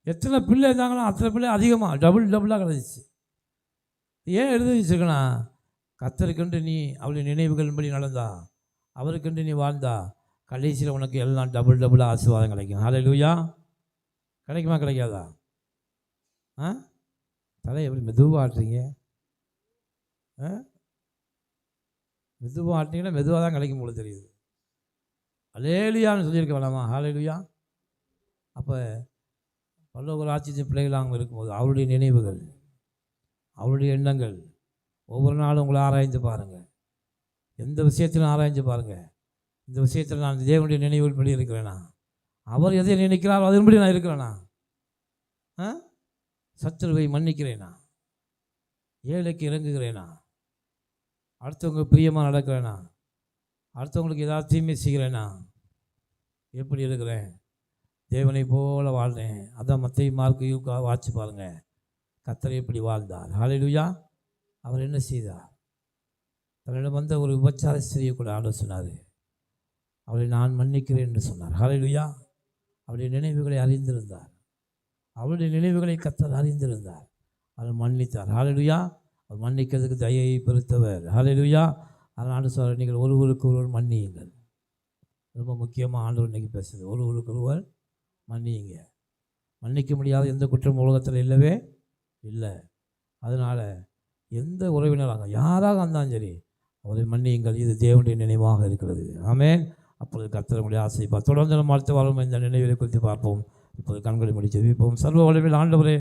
எத்தனை பிள்ளை இருந்தாங்களோ அத்தனை பிள்ளை அதிகமாக டபுளாக கிடைச்சிச்சு. ஏன் எழுதி வச்சுருக்கனா, கர்த்தருக்கென்று நீ அவளுடைய நினைவுகளின்படி நடந்தா, அவருக்கென்று நீ வாழ்ந்தா, கடைசியில் உனக்கு எல்லாம் டபுளாக ஆசீர்வாதம் கிடைக்கும். ஹல்லேலூயா. கிடைக்குமா கிடைக்காதா? தலை எப்படி மெதுவாக ஆட்டுறீங்க? மெதுவாக ஆட்டினீங்கன்னா மெதுவாக தான் கிடைக்கும் போல தெரியுது. ஹல்லேலூயான்னு சொல்லியிருக்க வேணாமா? ஹல்லேலூயா. அப்போ பரலோக ராஜ்யத்தின் பிள்ளைகள் அவங்க இருக்கும்போது அவருடைய நினைவுகள், அவருடைய எண்ணங்கள் ஒவ்வொரு நாளும் உங்களை ஆராய்ந்து பாருங்கள். எந்த விஷயத்திலும் ஆராய்ந்து பாருங்கள். இந்த விஷயத்தில் நான் தேவனுடைய நினைவுகள் படி இருக்கிறேனா? அவர் எதை நினைக்கிறாரோ அதன்படி நான் இருக்கிறேனா? சத்துருவை மன்னிக்கிறேனா? ஏழைக்கு இறங்குகிறேனா? அடுத்தவங்க பிரியமாக நடக்கிறேனா? அடுத்தவங்களுக்கு ஏதாவது தீமை செய்கிறேனா? எப்படி இருக்கிறேன்? தேவனை போல வாழ்கிறேன். அதான் மத்திய மார்க்கு வாட்சி பாருங்கள். கர்த்தர் எப்படி வாழ்ந்தார். ஹல்லேலூயா. அவர் என்ன செய்தார்? தன்னிடம் வந்த ஒரு விபச்சார ஸ்திரியை கூட ஆண்டவர் சொன்னார், அவளை நான் மன்னிக்கிறேன் என்று சொன்னார். ஹல்லேலூயா. அவருடைய நினைவுகளை அறிந்திருந்தார். அவருடைய நினைவுகளை கர்த்தர் அறிந்திருந்தார். அவர் மன்னித்தார். ஹல்லேலூயா. அவர் மன்னிக்கிறதுக்கு தயையை பெருத்தவர். ஹல்லேலூயா. அதனால் சொல்ல, நீங்கள் ஒருவருக்கு ஒருவர் மன்னியுங்கள். ரொம்ப முக்கியமாக ஆண்டவர் இன்றைக்கி பேசுது. ஒருவருக்கு ஒருவர் மன்னியுங்க. மன்னிக்க முடியாத எந்த குற்றம் உலகத்தில் இல்லவே இல்லை. அதனால் எந்த உறவினராக யாராக இருந்தாலும் சரி அவரை மன்னியுங்கள். இது தேவனுடைய நினைவாக இருக்கிறது. ஆமென். அப்பொழுது கர்த்தர் உங்களுடைய ஆசைப்பார். தொடர்ந்து நம்ம அடுத்த வாரம் இந்த நினைவுகளை குறித்து பார்ப்போம். இப்போது கண்களை முடித்து ஜெபிப்போம். சர்வ வல்லமையுள்ள ஆண்டவரே,